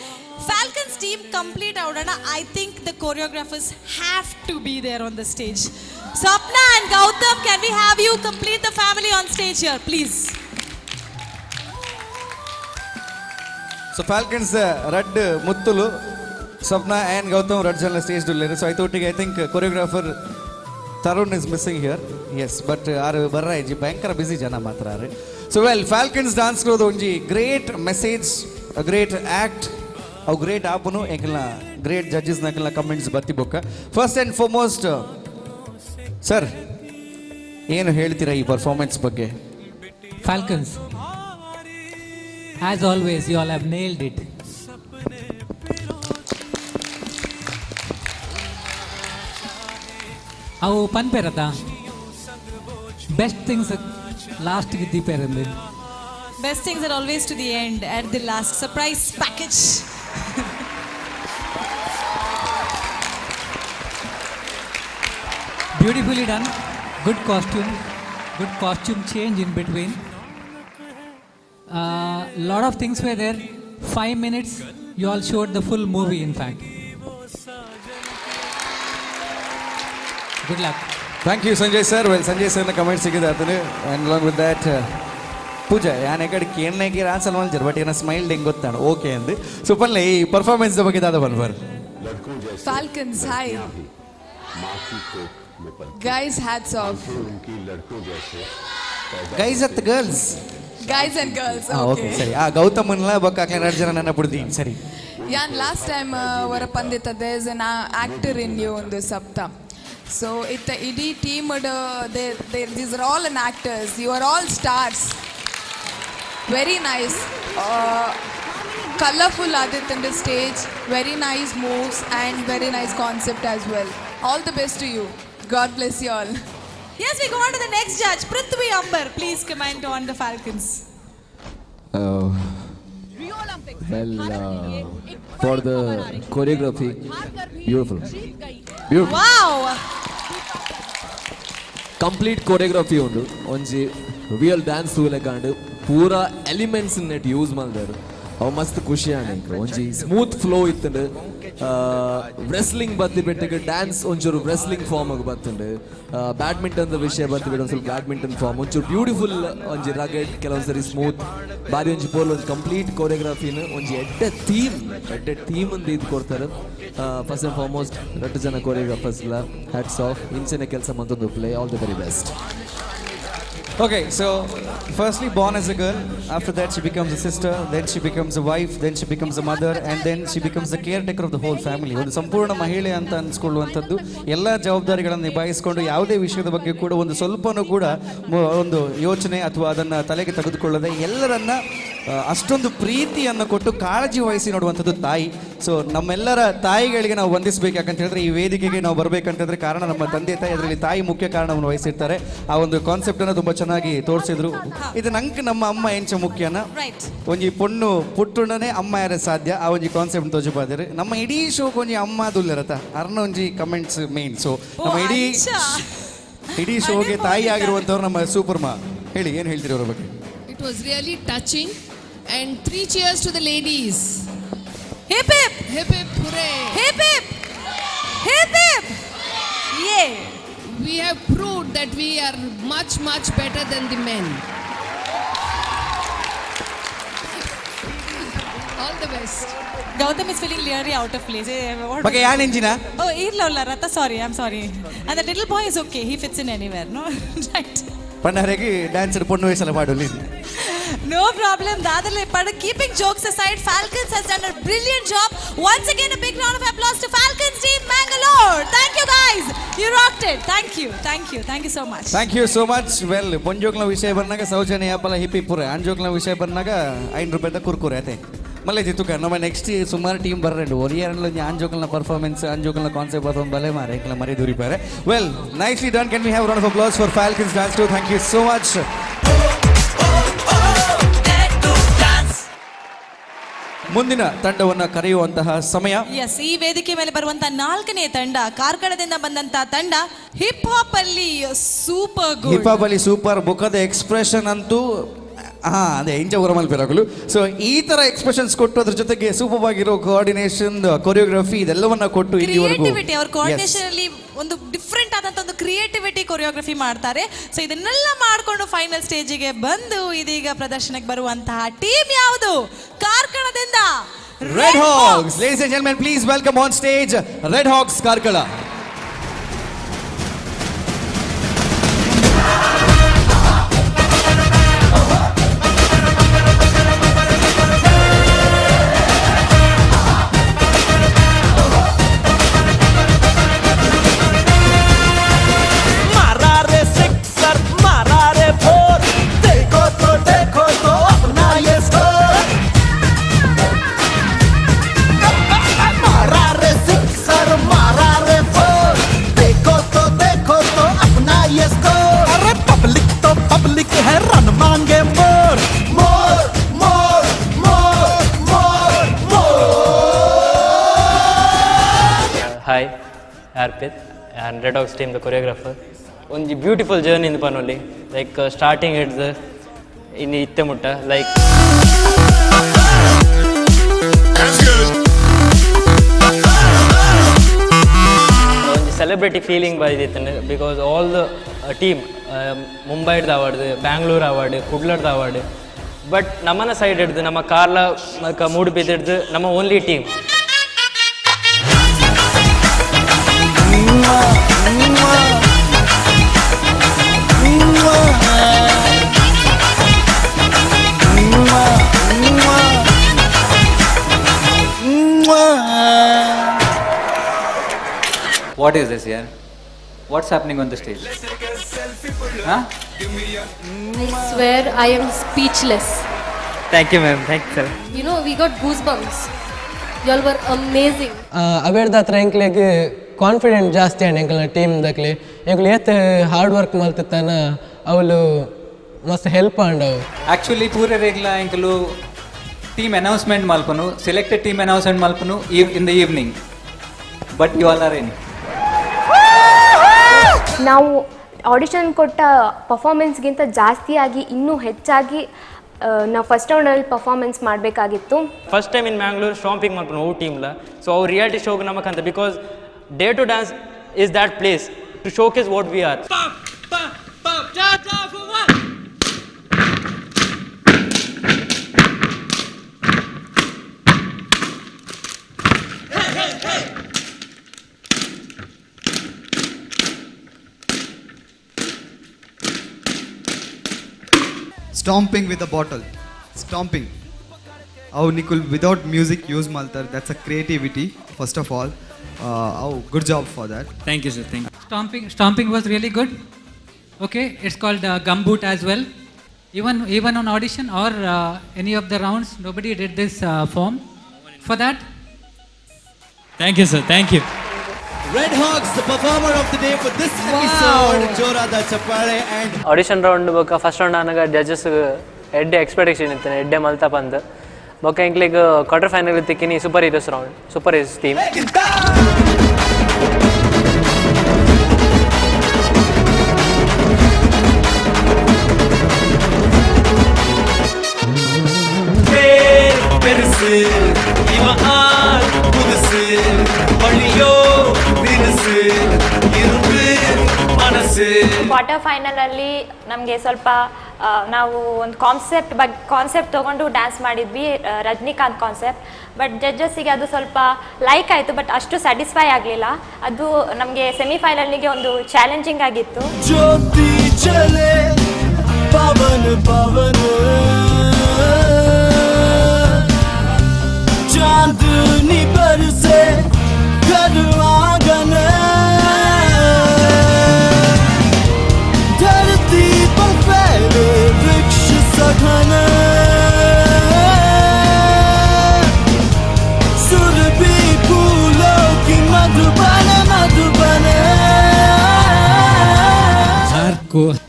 Speaker 3: Falcons team complete out, and I think the choreographers have to be there on the stage. Sapna and Gautam, can we have you complete the family on stage here, please?
Speaker 2: So Falcons ರಡ್ ಮುತ್ತುಲು Swapna and Gautam ರಡ್ ಜನ stage ಡುಲ್ಲೇರು. So ಐತೊಟ್ಟಿಗೆ I think choreographer Tarun is missing here. Yes but ಆರು ಬರ್ರ ಇಜ್ಜಿ ಭಯಂಕರ ಬಿಸಿ ಜನ ಮಾತ್ರ ಆರು. ಸೊ ವೆಲ್ ಫಾಲ್ಕನ್ಸ್ ಡಾನ್ಸ್ ಕ್ರೋದು ಒಂಜಿ ಗ್ರೇಟ್ ಮೆಸೇಜ್, ಗ್ರೇಟ್ ಆ್ಯಕ್ಟ್, ಅವು ಗ್ರೇಟ್ ಆಪುನು ಎಂಕಲ್ನ ಗ್ರೇಟ್ ಜಡ್ಜಸ್ ನಕಲ್ನ ಕಮೆಂಟ್ಸ್ ಬತ್ತಿ ಬೊಕ್ಕ. ಫಸ್ಟ್ ಆ್ಯಂಡ್ ಫಾರ್ಮೋಸ್ಟ್ ಸರ್ ಏನು ಹೇಳ್ತೀರಾ ಈ ಪರ್ಫಾರ್ಮೆನ್ಸ್ ಬಗ್ಗೆ?
Speaker 17: Falcons, as always, you all have nailed it. ಅವು ಪನ್ಪೇರತ ಬೆಸ್ಟ್ ಥಿಂಗ್ಸ್ ಲಾಸ್ಟ್ ಗೆ ದೀಪೇರಂದು.
Speaker 3: Best things are always to the end, at the last surprise package.
Speaker 17: Beautifully done. Good costume change in between. Lot of things were there. 5 minutes, you all showed the full movie, in fact. Good luck.
Speaker 2: Thank you Sanjay sir. Well Sanjay ಸರ್ನ comment ಸಿಕ್ಕಿದೆ ಆತನು. And along with that Pooja ಯಾನ್ ಎಕಡೆಗೆ ಏನಾಗಿ answer ಮಲ್ಜರ್ but ಏನೋ smile ಹೆಂಗೆ ಗೊತ್ತಾಣ ಓಕೆ ಅಂದು. ಸೊ ಪನ್ಲೆ ಈ ಪರ್ಫಾರ್ಮೆನ್ಸ್ ಬಗ್ಗೆ ದಾದ ಬನ್ಬರ್.
Speaker 18: Falcons, hi. Guys, hats off.
Speaker 2: Guys ಅತ್ girls.
Speaker 18: Guys and girls,
Speaker 2: okay
Speaker 18: okay.
Speaker 2: ಸರಿ. ಆ ಗೌತಮನ್ಲ ಬೊಕ್ಕ ಎರಡು ಜನ ನನ್ನ ಪುಡ್ದಿ ಸರಿ.
Speaker 18: Yeah, and last time ವರ ಪಂದಿತ there's an actor in you on the Sapta. So it the ED team these are all an actors. You are all stars. Very nice. Colorful Adit on the stage. Very nice moves and very nice concept as well. All the best to you. God bless you all.
Speaker 3: Yes, we go on to the next judge, Prithvi Ambar. Please comment on the Falcons.
Speaker 19: Well, for the choreography, beautiful. Beautiful.
Speaker 3: Wow
Speaker 19: Complete choreography undu. Onji real dance toolakandi pura elements net use maldaru. How must ಖುಷಿ ಆನಂಕ ಒಂಜಿ smooth flow ಇತ್ತಂಡು wrestling ಬತ್ತಿ ಬೆಟ್ಟಿಗೆ dance ಒಂಚೂರು wrestling form ಆಗಿ ಬತ್ತುಂಡು badminton ವಿಷಯ ಬತ್ತಿ ಬಿಟ್ಟು ಒಂದು ಸ್ವಲ್ಪ ಬ್ಯಾಡ್ಮಿಂಟನ್ ಫಾರ್ಮ್ ಒಂಚೂರು ಬ್ಯೂಟಿಫುಲ್ ಒಂಜಿ ರಗೆಡ್ ಕೆಲವೊಂದ್ಸರಿ ಸ್ಮೂತ್ ಬಾರಿ ಒಂಜಿ ಪೋಲ್ ಒಂದು ಕಂಪ್ಲೀಟ್ ಕೊರಿಯೋಗ್ರಾಫಿನ ಒಂಜಿ ಎಡ್ಡೆ ಥೀಮ್ ಅಂತ ಇದು ಕೊಡ್ತಾರೆ ಫಸ್ಟ್ ಆ್ಯಂಡ್ ಫಾರ್ಮೋಸ್ಟ್ 2 ಜನ ಕೊರಿಯೋಗ್ರಾಫರ್ಸ್ ಹ್ಯಾಟ್ಸ್ ಆಫ್ ಇಂಚನೆ ಕೆಲಸ ಮಂತೊಂದು play all the very best.
Speaker 2: Okay, so firstly born as a girl, after that she becomes a sister, then she becomes a wife, then she becomes a mother, and then she becomes the caretaker of the whole family. ಒಂದು ಸಂಪೂರ್ಣ ಮಹಿಳೆ ಅಂತ ಅನ್ಸ್ಕೊಳ್ಳುವಂಥದ್ದು ಎಲ್ಲ ಜವಾಬ್ದಾರಿಗಳನ್ನು ನಿಭಾಯಿಸಿಕೊಂಡು ಯಾವುದೇ ವಿಷಯದ ಬಗ್ಗೆ ಕೂಡ ಒಂದು ಸ್ವಲ್ಪನೂ ಕೂಡ ಒಂದು ಯೋಚನೆ ಅಥವಾ ಅದನ್ನು ತಲೆಗೆ ತೆಗೆದುಕೊಳ್ಳದೆ ಎಲ್ಲರನ್ನ ಅಷ್ಟೊಂದು ಪ್ರೀತಿಯನ್ನು ಕೊಟ್ಟು ಕಾಳಜಿ ವಹಿಸಿ ನೋಡುವಂಥದ್ದು ತಾಯಿ. ಸೊ ನಮ್ಮೆಲ್ಲರ ತಾಯಿಗಳಿಗೆ ನಾವು ವಂದಿಸಬೇಕು. ಯಾಕಂತ ಹೇಳಿದ್ರೆ ಈ ವೇದಿಕೆಗೆ ನಾವು ಬರಬೇಕಂತಂದ್ರೆ ಕಾರಣ ನಮ್ಮ ತಂದೆ ತಾಯಿ, ಅದರಲ್ಲಿ ತಾಯಿ ಮುಖ್ಯ ಕಾರಣವನ್ನು ವಹಿಸಿರ್ತಾರೆ. ಆ ಒಂದು ಕಾನ್ಸೆಪ್ಟನ್ನು ತುಂಬ ಚೆನ್ನಾಗಿ ತೋರಿಸಿದ್ರು. ಇದು ನಂಗೆ ನಮ್ಮ ಅಮ್ಮ ಎಂಚ ಮುಖ್ಯನ ಒಂಜಿ ಪೊಣ್ಣು ಪುಟ್ಟುಂಡನೆ ಅಮ್ಮ ಯಾರ ಸಾಧ್ಯ ಆ ಒಂಜಿ ಕಾನ್ಸೆಪ್ಟ್ ತೋಜಬಾದಿರಿ. ನಮ್ಮ ಇಡೀ ಶೋಗೆ ಒಂಜಿ ಅಮ್ಮ ದುಲ್ಲರತ ಅರ್ನ ಒಂಜಿ ಕಮೆಂಟ್ಸ್ ಮೇನ್. ಸೊ ನಮ್ಮ ಇಡೀ ಶೋಗೆ ತಾಯಿ ಆಗಿರುವಂಥವ್ರು ನಮ್ಮ ಸೂಪರ್ ಮಾ. ಹೇಳಿ ಏನು ಹೇಳ್ತೀರಿ ಅವರ ಬಗ್ಗೆ?
Speaker 20: It was really touching, and 3 cheers to the ladies.
Speaker 3: Hip hip
Speaker 20: Hip hip hooray.
Speaker 3: hip hip hip hip yeah.
Speaker 20: We have proved that we are much better than the men. All the best.
Speaker 3: Gautam is feeling really out of place.
Speaker 2: ಬಗ್ಗೆ ಯಾನ್ ಎಂಜಿನ?
Speaker 3: Oh, ಇಲ್ಲ Rata, sorry, I'm sorry. And the little boy is okay. He fits in anywhere, no? Right.
Speaker 2: ಪಣ್ಣಾರೆಗೆ dancer ಪೊಣ್ಣು ವಯಸ್ಸಲ್ಲ ಪಾಡಲಿ.
Speaker 3: No problem, Dadale. But keeping jokes aside, Falcons has done a brilliant job. Once again, a big round of applause to Falcons team Mangalore. Thank you guys. You rocked it. Thank you so much.
Speaker 2: Thank you so much. Well, ಪೊಂಜೋಕ್ಲ ವಿಷಯ ಬಂದಾಗ Soujanya ಯಾಪಲ hippie Phule, ಅಂಜೋಕ್ಲ ವಿಷಯ ಬಂದಾಗ 5 ರೂಪಾಯಿದ ಕುರ್ಕುರೆ ಆತೆ. ಮಲ್ಲೆ ಜಿತ್ತುಕ ನಮ್ಮ next ಸುಮಾರು team ಬರ್ರೆಂಡು ಒರಿಯಾರಲ್ಲ ಅಂಜೋಕಲ್ನ ಪರ್ಫಾರ್ಮೆನ್ಸ್ ಅಂಜೋಕಲ್ನ ಕಾನ್ಸೆಪ್ಟ್ ಅದೊಂದು ಬಲೆ ಮಾರೆ ಎಂಕಲ ಮರಿ ದೂರಿಪಾರೆ. Well, nicely done. Can we have round of applause for Falcons dance too. Thank you so much. ಮುಂದಿನ ತಂಡವನ್ನು ಕರೆಯುವಂತಹ ಸಮಯ.
Speaker 3: ಎಸ್, ಈ ವೇದಿಕೆ ಮೇಲೆ ಬರುವಂತಹ 4ನೇ ತಂಡ ಕಾರ್ಕಳದಿಂದ ಬಂದಂತಹ ತಂಡ. ಹಿಪ್ ಹಾಪ್ ಅಲ್ಲಿ ಸೂಪರ್ ಗುಡ್.
Speaker 2: ಹಿಪ್ ಹಾಪ್ ಅಲ್ಲಿ ಸೂಪರ್. ಮುಖದ ಎಕ್ಸ್ಪ್ರೆಷನ್ ಅಂತೂ ಅದೇ ಇಂಚ ಉರಮಲ್ಪಿರಾಗಲು. ಸೊ ಈ ತರ ಎಕ್ಸ್ಪ್ರೆಷನ್ಸ್ ಕೊಟ್ಟು ಅದ್ರ ಜೊತೆಗೆ ಸೂಪರ್ ಆಗಿರೋ ಕೋಆರ್ಡಿನೇಷನ್, ಕೊರಿಯೋಗ್ರಫಿ ಇದೆಲ್ಲವನ್ನ ಕೊಟ್ಟು
Speaker 3: ಕ್ರಿಯೇಟಿವಿಟಿ, ಅವ್ರ ಕೋಆರ್ಡಿನೇಷನ್ ಅಲ್ಲಿ ಒಂದು ಡಿಫ್ರೆಂಟ್ ಆದಂತ ಒಂದು ಕ್ರಿಯೇಟಿವಿಟಿ ಕೊರಿಯೋಗ್ರಫಿ ಮಾಡ್ತಾರೆ. ಸೊ ಇದನ್ನೆಲ್ಲ ಮಾಡ್ಕೊಂಡು ಫೈನಲ್ ಸ್ಟೇಜಿಗೆ ಬಂದು ಇದೀಗ ಪ್ರದರ್ಶನಕ್ಕೆ ಬರುವಂತಹ ಟೀಮ್ ಯಾವುದು? ಕಾರ್ಕಳದಿಂದ
Speaker 2: red hawks. Ladies and gentlemen, please welcome on stage red hawks Karkala.
Speaker 21: Hi, Arpit and Red Hawks team, the choreographer. One beautiful journey in the Panoli, like starting at the in Ittemutta, like. Celebrity feeling by it, because all the team, Mumbai award, Bangalore award, Kudlar award, but Namana side at the Nama Karla Mood Bidid, Nama only team.
Speaker 22: What is this here? What's happening on the stage? Huh?
Speaker 23: I swear I am speechless.
Speaker 21: Thank you, ma'am. Thank you, sir.
Speaker 23: You know, we got goosebumps. Y'all were amazing.
Speaker 24: ಅವೇರ್ದ ಹತ್ರ ಎಂಕ್ಲೆಗೆ confident ಜಾಸ್ತಿ ಆಣ ಎಂಕಲ್ನ team ದಕ್ಲೆ ಎಂಕ್ಲು ಏತ್ hard work ಮಲ್ತಿತ್ತಾನ ಅವಳು ಮಸ್ತ್ ಹೆಲ್ಪ್ ಆಂಡವು.
Speaker 22: Actually, ಪೂರೆ ರೇಗ್ಲ ಎಂಕಲು team announcement malpanu, selected team announcement malpanu in the evening. But you all are in.
Speaker 8: ನಾವು ಆಡಿಷನ್ ಕೊಟ್ಟ ಪರ್ಫಾರ್ಮೆನ್ಸ್ಗಿಂತ ಜಾಸ್ತಿಯಾಗಿ ಇನ್ನೂ ಹೆಚ್ಚಾಗಿ ನಾವು ಫಸ್ಟ್ ರೌಂಡಲ್ಲಿ ಪರ್ಫಾರ್ಮೆನ್ಸ್ ಮಾಡಬೇಕಾಗಿತ್ತು.
Speaker 21: First time in Mangalore stomping ಮಾಡ್ಕೊಂಡು ಓ ಟೀಮ್ಲ ಸೊ ಅವ್ರು ರಿಯಾಲಿಟಿ ಶೋಗೆ ನಮಗಂತ because Dare to Dance is that place to showcase what we are.
Speaker 11: Stomping with a bottle. Stomping. How Nikul without music use maltar. That's a creativity. First of all, good job for that.
Speaker 17: Thank you, sir. Thank you. Stomping was really good. Okay, it's called gumboot as well. Even on audition or any of the rounds, nobody did this form. For that, thank you, sir. Thank you.
Speaker 2: Red Hawks, the performer of the day for this episode. Jorada Chappale and
Speaker 21: audition round ಬೊಕ್ಕ first round ಆನಾಗ judges ಎಡ್ಡೆ expectation ಇತ್ತು ಎಡ್ಡೆ ಮಲ್ತಾ ಬಂದು ಬೊಕ್ಕ ಇಂಕ್ಲಿಗೆ quarter final ತಿಕ್ಕಿನಿ super heroes round super heroes team.
Speaker 1: Quarter ಫೈನಲಲ್ಲಿ ನಮಗೆ ಸ್ವಲ್ಪ ನಾವು ಒಂದು ಕಾನ್ಸೆಪ್ಟ್ ತೊಗೊಂಡು ಡ್ಯಾನ್ಸ್ ಮಾಡಿದ್ವಿ, ರಜನಿಕಾಂತ್ ಕಾನ್ಸೆಪ್ಟ್. ಬಟ್ ಜಡ್ಜಸ್ಸಿಗೆ ಅದು ಸ್ವಲ್ಪ ಲೈಕ್ ಆಯಿತು, ಬಟ್ ಅಷ್ಟು ಸ್ಯಾಟಿಸ್ಫೈ ಆಗಲಿಲ್ಲ. ಅದು ನಮಗೆ ಸೆಮಿಫೈನಲ್ನಿಗೆ ಒಂದು ಚಾಲೆಂಜಿಂಗ್ ಆಗಿತ್ತು.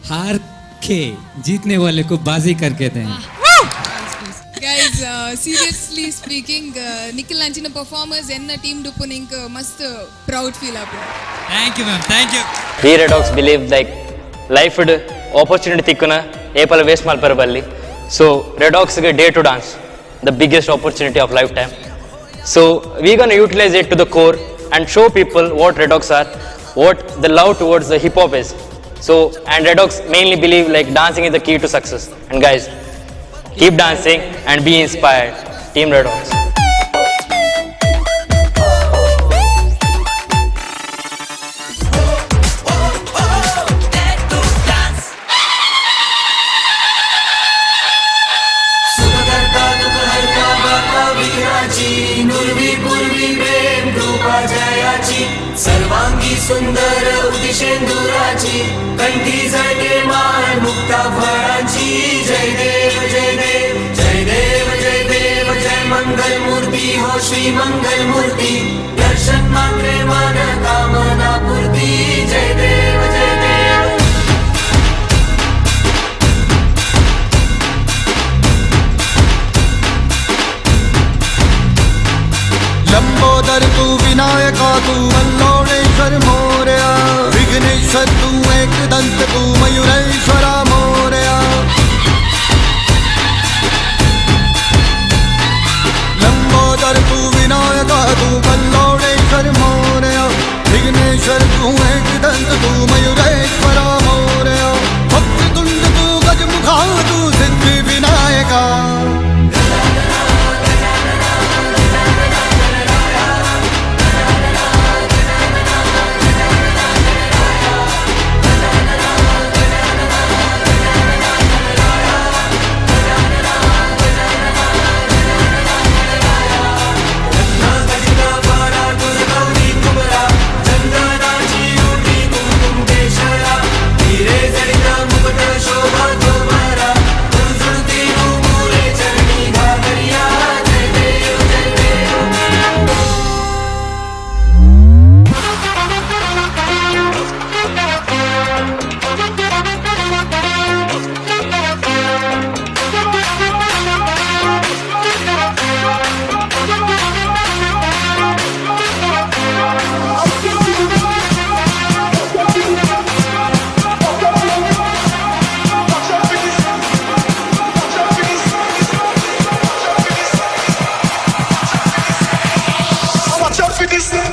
Speaker 17: हार के जीतने वाले को बाजी करके दें.
Speaker 20: Guys, seriously speaking, Nikhil Anchina performers enna team dupuning must proud feel up.
Speaker 17: Thank you, ma'am. Thank you.
Speaker 21: We Red Hawks believe like life opportunity tikkuna epala waste malpar balli. So Red Hawks ge day to dance, the biggest opportunity of lifetime. So we gonna utilize it to the core and show people what Red Hawks are, what the love towards the hip hop is. So and Red Hawks mainly believe like dancing is the key to success. And guys, keep dancing and be inspired. Team Red Hawks.
Speaker 4: सर्वांगी सुंदर उदिशेंदुराची कंठी जळके माळ मुक्ता फळाची. जय देव जय देव जय देव जय देव जय मंगल मूर्ती हो श्री मंगल मूर्ती. दर्शन मात्रे मन कामना पूर्ती. जय देव जय देव.
Speaker 5: लंबोदर तू विनायका तू मल्लोणेश्वर मोरया. विघ्नेश्वर तू एकदंत तू मयूरेश्वरा मोरया. लंबोदर तू विनायका तू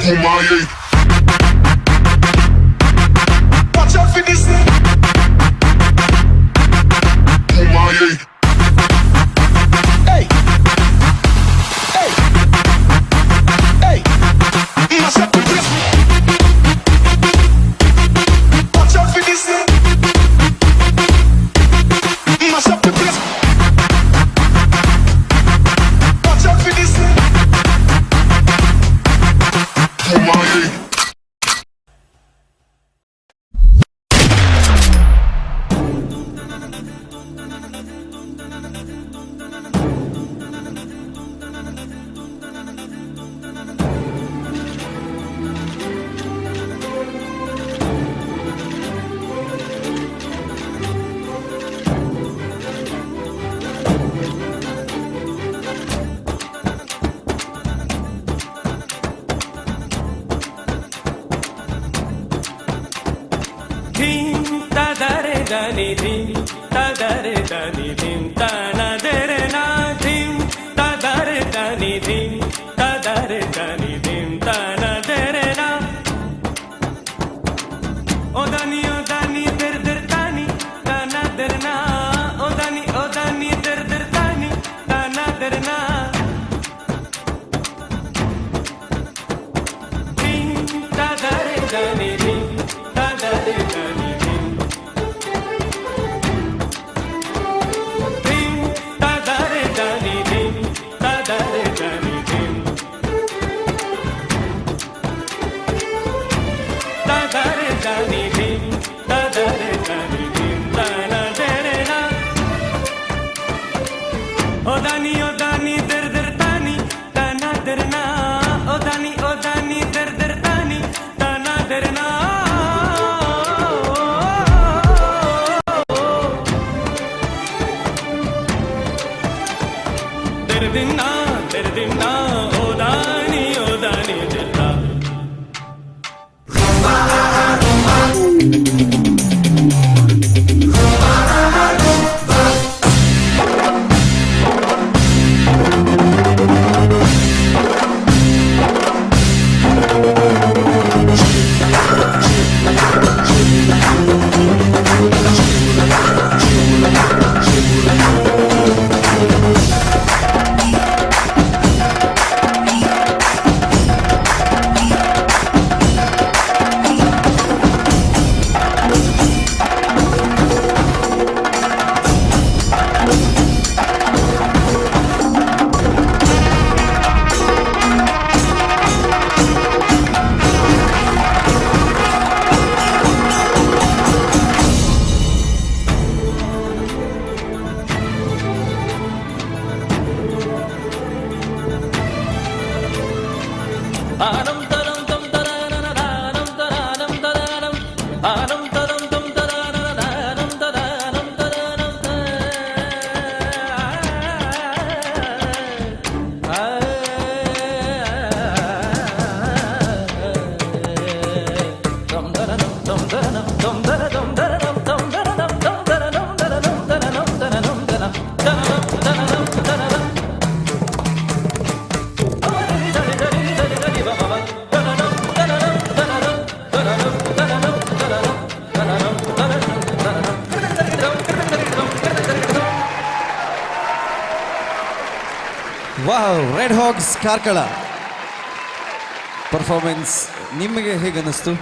Speaker 13: Kumaye.
Speaker 4: Watch out for this.
Speaker 13: Kumaye.
Speaker 4: Hey. Hey. Hey. Mash up the place. Watch out for this. Mash up the place. Watch out for this.
Speaker 13: Kumaye.
Speaker 4: Dim tadare dani dim tadare dani dim tanadere na dim tadare dani dim tadare dani dim tanadere na odani der der tani tanadere na odani der der tani tanadere na dim tadare dani dim tadare dani Odani der der tani tanadere na odani der der tani tanadere na der dinna odani derda
Speaker 2: wow, red hawks Karkala performance ನಿಮಗೆ ಹೇಗೆ ಅನ್ನಿಸ್ತು?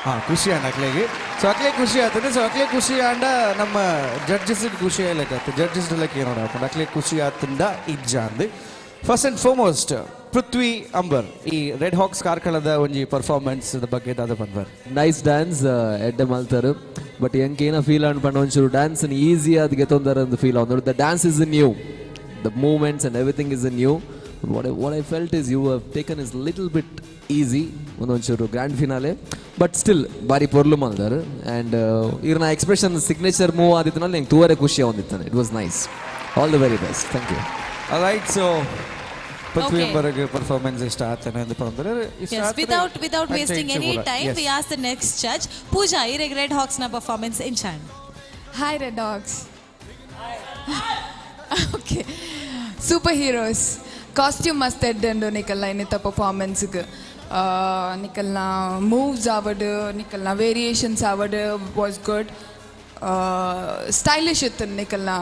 Speaker 2: ಹಾಂ, ಖುಷಿ ಅಂಡ ಅಕ್ಲೆಗೆ. So ಅಕ್ಲೆ ಖುಷಿ ಆಗ್ತದೆ. So ಅಕ್ಲೆ ಖುಷಿ ಅಂಡ ನಮ್ಮ ಜಡ್ಜಸ್ಗೆ ಖುಷಿ ಆಗ್ಲತ್ತ. ಜಡ್ಜಸ್ ಲಕ್ಕೆ ನೋಡ ಅಕ್ಲೆ ಖುಷಿ ಆತಂದ ಇಜ್ಜ ಅಂದು. ಫಸ್ಟ್ ಆ್ಯಂಡ್ ಫಾರ್ಮೋಸ್ಟ್ ಪೃಥ್ವಿ ಅಂಬರ್, ಈ ರೆಡ್ ಹಾಕ್ಸ್ ಕಾರ್ಕಳದ ಒಂಜಿ ಪರ್ಫಾರ್ಮೆನ್ಸ್ ಬಗ್ಗೆ ದಾದ ಬಂದ್ಬರ್.
Speaker 19: ನೈಸ್ ಡ್ಯಾನ್ಸ್ ಎಡ್ಡೆ ಮಲ್ತಾರೆ, ಬಟ್ ಎಂಕೇನ ಫೀಲ್ ಅನ್ಪಂಡ ಒಂಚೂರು ಡ್ಯಾನ್ಸ್ ಈಸಿ ಆದ ಗೆತ್ತೊಂದರ ಒಂದು ಫೀಲ್ ಆಗ. The dance is new, the movements and everything is new. What I felt is you have taken is little bit easy ಒಂದೊಂಚೂರು ಗ್ರ್ಯಾಂಡ್ ಫಿನಾಲೆ, ಬಟ್ ಸ್ಟಿಲ್ ಬಾರಿ ಪೊರ್ಲು ಮಲ್ದಾರೆ. And ಇವ್ರನ್ನ expression signature move ಆದಿತ್ತನಲ್ಲಿ ನಂಗೆ ತೂವರೆ ಖುಷಿ ಆಗೋದಿತ್ತಾನೆ. It was nice. All the very best. Thank you.
Speaker 2: Right. So Prithvi ಅಂಬರ್ಗೆ ಪರ್ಫಾರ್ಮೆನ್ಸ್ ಇಷ್ಟ ಆಗ್ತಾನೆ ಅಂತ ಬಂದರೆ
Speaker 3: without wasting any time, we ask the next judge, Pooja, ireg Red Hawks na performance in Chan.
Speaker 18: Hi Red Hawks. Okay. Superheroes. Costume ಮಸ್ತ್ ಎಡ್ಡೆಂಡು ನಿಕಲ್ನ ಇನ್ನಿತ ಪರ್ಫಾರ್ಮೆನ್ಸ್ಗೆ ನಿಕಲ್ನ ಮೂವ್ಸ್ ಆವಡ್ ನಿಕಲ್ನ ವೇರಿಯೇಷನ್ಸ್ ಆವಡ್ ವಾಸ್ ಗುಡ್ ಸ್ಟೈಲಿಶ್ ಇತ್ತು ನಿಕಲ್ನ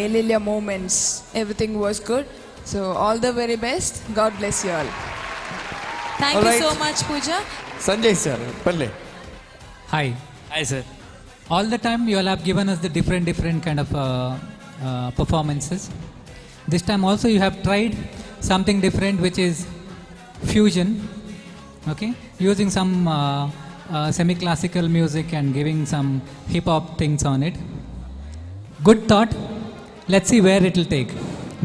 Speaker 18: ಎಲ್ಲೆಲ್ಲ moments everything was good so all the very best god bless you all
Speaker 3: thank you so much Pooja.
Speaker 2: Sanjay sir ಪಲ್ಲೆ.
Speaker 17: Hi.
Speaker 21: Hi, sir.
Speaker 17: All the time you all have given us the different kind of performances. This time also you have tried something different, which is fusion. Okay, using some semi-classical music and giving some hip-hop things on it. Good thought. Let's see where it will take.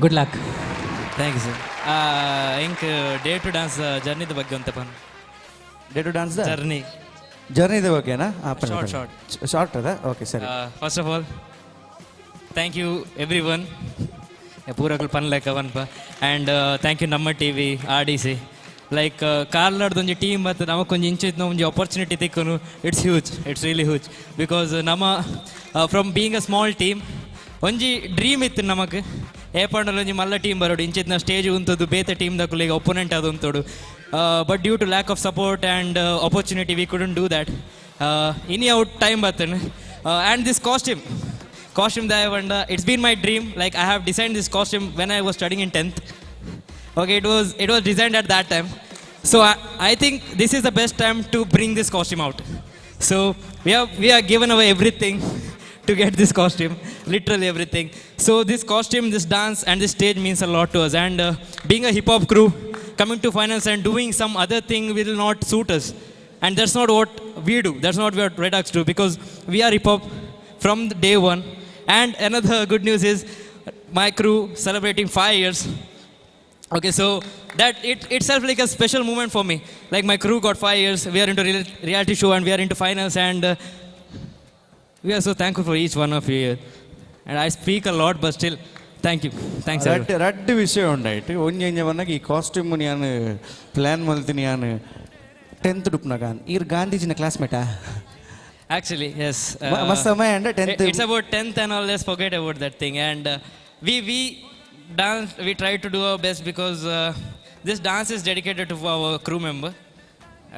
Speaker 17: Good luck.
Speaker 21: Thank you, sir. Inc day to dance journey the ಬಗ್ಗೆ ಅಂತ ಪನ್.
Speaker 2: Day to dance
Speaker 21: Journey.
Speaker 2: ಜರ್ನಿದ ಬಗ್ಗೆನಾ? Short ಅದ. Okay ಸರಿ.
Speaker 21: First of all, thank you everyone. ಪೂರಗಳು ಪನ್ಲೆಕ್ಕ ವನ್ಪ ಆ್ಯಂಡ್ ಥ್ಯಾಂಕ್ ಯು ನಮ್ಮ ಟಿ ವಿ RDC ಲೈಕ್ ಕಾರ್ಲಾಡ್ದೊಂದು ಟೀಮ್ ಮತ್ತು ನಮಗೊಂದು ಇಂಚಿನ ಒಂದು ಆಪರ್ಚುನಿಟಿ ತಿಕ್ಕನು. ಇಟ್ಸ್ ರಿಯಲಿ ಹ್ಯೂಜ್ ಬಿಕಾಸ್ ನಮ್ಮ from being a small team ಒಂಜಿ ಡ್ರೀಮ್ ಇತ್ತು ನಮಗೆ ಏಪಂಡಲ್ಲಿ ಒಂಜಿ ಮಲ್ಲ ಟೀಮ್ ಬರೋಡು ಇಂಚಿನ ಸ್ಟೇಜ್ ಉಂತದ್ದು ಬೇತೆ ಟೀಮ್ ದಕ್ಕಲು ಈಗ ಒಪೋನೆಂಟ್ ಅದು ಉಂತೋಡು. But due to lack of support and opportunity we couldn't do that. ಇನಿ ಔಟ್ ಟೈಮ್ ಬರ್ತೇನೆ and this costume that I wonder, it's been my dream. Like I have designed this costume when I was studying in 10th. Okay, it was designed at that time. So I think this is the best time to bring this costume out. So we are given away everything to get this costume, literally everything. So this costume, this dance and this stage means a lot to us. And being a hip hop crew, coming to finals and doing some other thing will not suit us. And that's not what we do. That's not what Redux do, because we are hip hop from day one. And another good news is my crew celebrating 5 years. Okay, so that itself like a special moment for me. Like my crew got 5 years. We are into reality show and we are into finals, and we are so thankful for each one of you here. And I speak a lot, but still, thank you. Thanks.
Speaker 2: ರಡ್ಡು ವಿಷಯ ಉಂಡಾಯ್ತು ಒಂಜವನ್ನಾಗಿ ಈ costume ನಾನು plan ಮಲ್ತೀನಿ ನಾನು 10th ಡುಪ್ನಾಗ ಇರ್ ಗಾಂಧೀಜಿನ ಕ್ಲಾಸ್ಮೇಟಾ?
Speaker 21: Actually, yes.
Speaker 2: Must have and 10th.
Speaker 21: It's about 10th and all. Let's forget about that thing. And we dance. We try to do our best because this dance is dedicated to our crew member.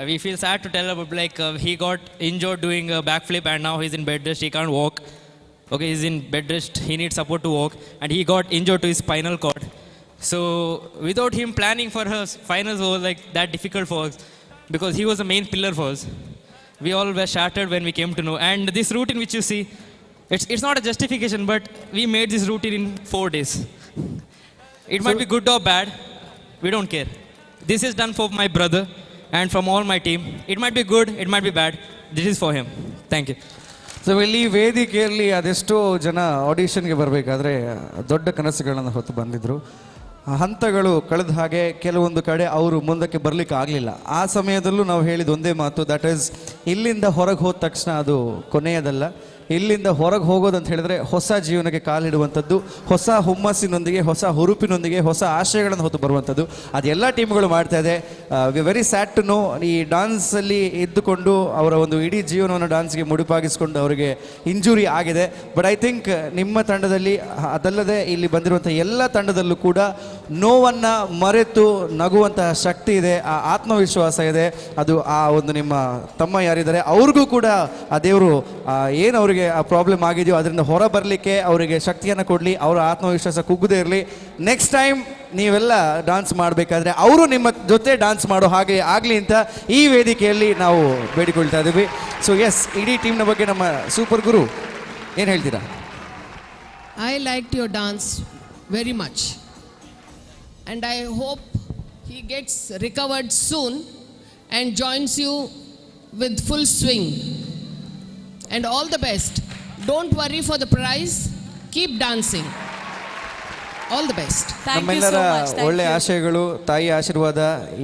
Speaker 21: We feel sad to tell about like he got injured doing a backflip and now he's in bed rest. He can't walk. Okay, he's in bed rest. He needs support to walk, and he got injured to his spinal cord. So without him planning for his finals was like that difficult for us because he was the main pillar for us. We all were shattered when we came to know. And this routine which you see, it's not a justification, but we made this routine in 4 days. It might be good or bad, we don't care. This is done for my brother and from all my team. It might be good, it might be bad. This is for him. Thank you.
Speaker 2: So ಇಲ್ಲಿ ವೇದಿಕೆಯಲ್ಲಿ ಅದೆಷ್ಟೋ ಜನ ಆಡಿಷನ್ಗೆ ಬರಬೇಕಾದ್ರೆ ದೊಡ್ಡ ಕನಸುಗಳನ್ನು ಹೊತ್ತು ಬಂದಿದ್ದರು. ಹಂತಗಳು ಕಳೆದ ಹಾಗೆ ಕೆಲವೊಂದು ಕಡೆ ಅವರು ಮುಂದಕ್ಕೆ ಬರಲಿಕ್ಕೆ ಆಗಲಿಲ್ಲ. ಆ ಸಮಯದಲ್ಲೂ ನಾವು ಹೇಳಿದ ಒಂದೇ ಮಾತು, ದಟ್ ಈಸ್ ಇಲ್ಲಿಂದ ಹೊರಗೆ ಹೋದ ತಕ್ಷಣ ಅದು ಕೊನೆಯದಲ್ಲ. ಇಲ್ಲಿಂದ ಹೊರಗೆ ಹೋಗೋದಂತ ಹೇಳಿದ್ರೆ ಹೊಸ ಜೀವನಕ್ಕೆ ಕಾಲಿಡುವಂಥದ್ದು, ಹೊಸ ಹುಮ್ಮಸ್ಸಿನೊಂದಿಗೆ, ಹೊಸ ಹುರುಪಿನೊಂದಿಗೆ, ಹೊಸ ಆಶಯಗಳನ್ನು ಹೊತ್ತು ಬರುವಂಥದ್ದು. ಅದೆಲ್ಲ ಟೀಮ್ಗಳು ಮಾಡ್ತಾ ಇದೆ. We very sad to know, ಈ ಡಾನ್ಸಲ್ಲಿ ಇದ್ದುಕೊಂಡು ಅವರ ಒಂದು ಇಡೀ ಜೀವನವನ್ನು ಡಾನ್ಸ್ಗೆ ಮುಡಿಪಾಗಿಸ್ಕೊಂಡು ಅವರಿಗೆ ಇಂಜುರಿ ಆಗಿದೆ. ಬಟ್ ಐ ಥಿಂಕ್ ನಿಮ್ಮ ತಂಡದಲ್ಲಿ ಅದಲ್ಲದೆ ಇಲ್ಲಿ ಬಂದಿರುವಂಥ ಎಲ್ಲ ತಂಡದಲ್ಲೂ ಕೂಡ ನೋವನ್ನು ಮರೆತು ನಗುವಂತಹ ಶಕ್ತಿ ಇದೆ, ಆ ಆತ್ಮವಿಶ್ವಾಸ ಇದೆ. ಅದು ಆ ಒಂದು ನಿಮ್ಮ ತಮ್ಮ ಯಾರಿದ್ದಾರೆ ಅವ್ರಿಗೂ ಕೂಡ ಆ ದೇವರು ಏನು ಅವರಿಗೆ ಆ ಪ್ರಾಬ್ಲಮ್ ಆಗಿದೆಯೋ ಅದರಿಂದ ಹೊರ ಬರಲಿಕ್ಕೆ ಅವರಿಗೆ ಶಕ್ತಿಯನ್ನು ಕೊಡಲಿ, ಅವರ ಆತ್ಮವಿಶ್ವಾಸ ಕುಗ್ಗದೇ ಇರಲಿ. ನೆಕ್ಸ್ಟ್ ಟೈಮ್ ನೀವೆಲ್ಲ ಡಾನ್ಸ್ ಮಾಡಬೇಕಾದ್ರೆ ಅವರು ನಿಮ್ಮ ಜೊತೆ ಡಾನ್ಸ್ ಮಾಡೋ ಹಾಗೆ ಆಗಲಿ ಅಂತ ಈ ವೇದಿಕೆಯಲ್ಲಿ ನಾವು ಬೇಡಿಕೊಳ್ತಾ ಇದ್ದೀವಿ. ಸೊ ಎಸ್, ಇಡೀ ಟೀಮ್ನ ಬಗ್ಗೆ ನಮ್ಮ ಸೂಪರ್ ಗುರು ಏನು ಹೇಳ್ತೀರಾ?
Speaker 6: I liked your dance very much and I hope he gets recovered soon and joins you with full swing. And all the best. Don't worry for the prize. Keep dancing. All the best.
Speaker 2: ನಮ್ಮೆಲ್ಲರ ಒಳ್ಳೆ ಆಶಯಗಳು, ತಾಯಿ ಆಶೀರ್ವಾದ,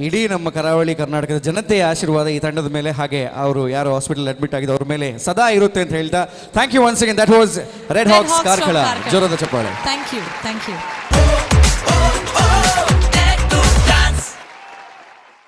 Speaker 2: ಇಡೀ ನಮ್ಮ ಕರಾವಳಿ ಕರ್ನಾಟಕದ ಜನತೆಯ ಆಶೀರ್ವಾದ ಈ ತಂಡದ ಮೇಲೆ, ಹಾಗೆ ಅವರು ಯಾರು ಹಾಸ್ಪಿಟಲ್ ಅಡ್ಮಿಟ್ ಆಗಿದ್ದು ಅವ್ರ ಮೇಲೆ ಸದಾ ಇರುತ್ತೆ ಅಂತ ಹೇಳ್ತಾ thank you once again. That was red hawks Karkala. ಜೋರಾದ ಚಪ್ಪಾಳೆ.
Speaker 3: Thank you.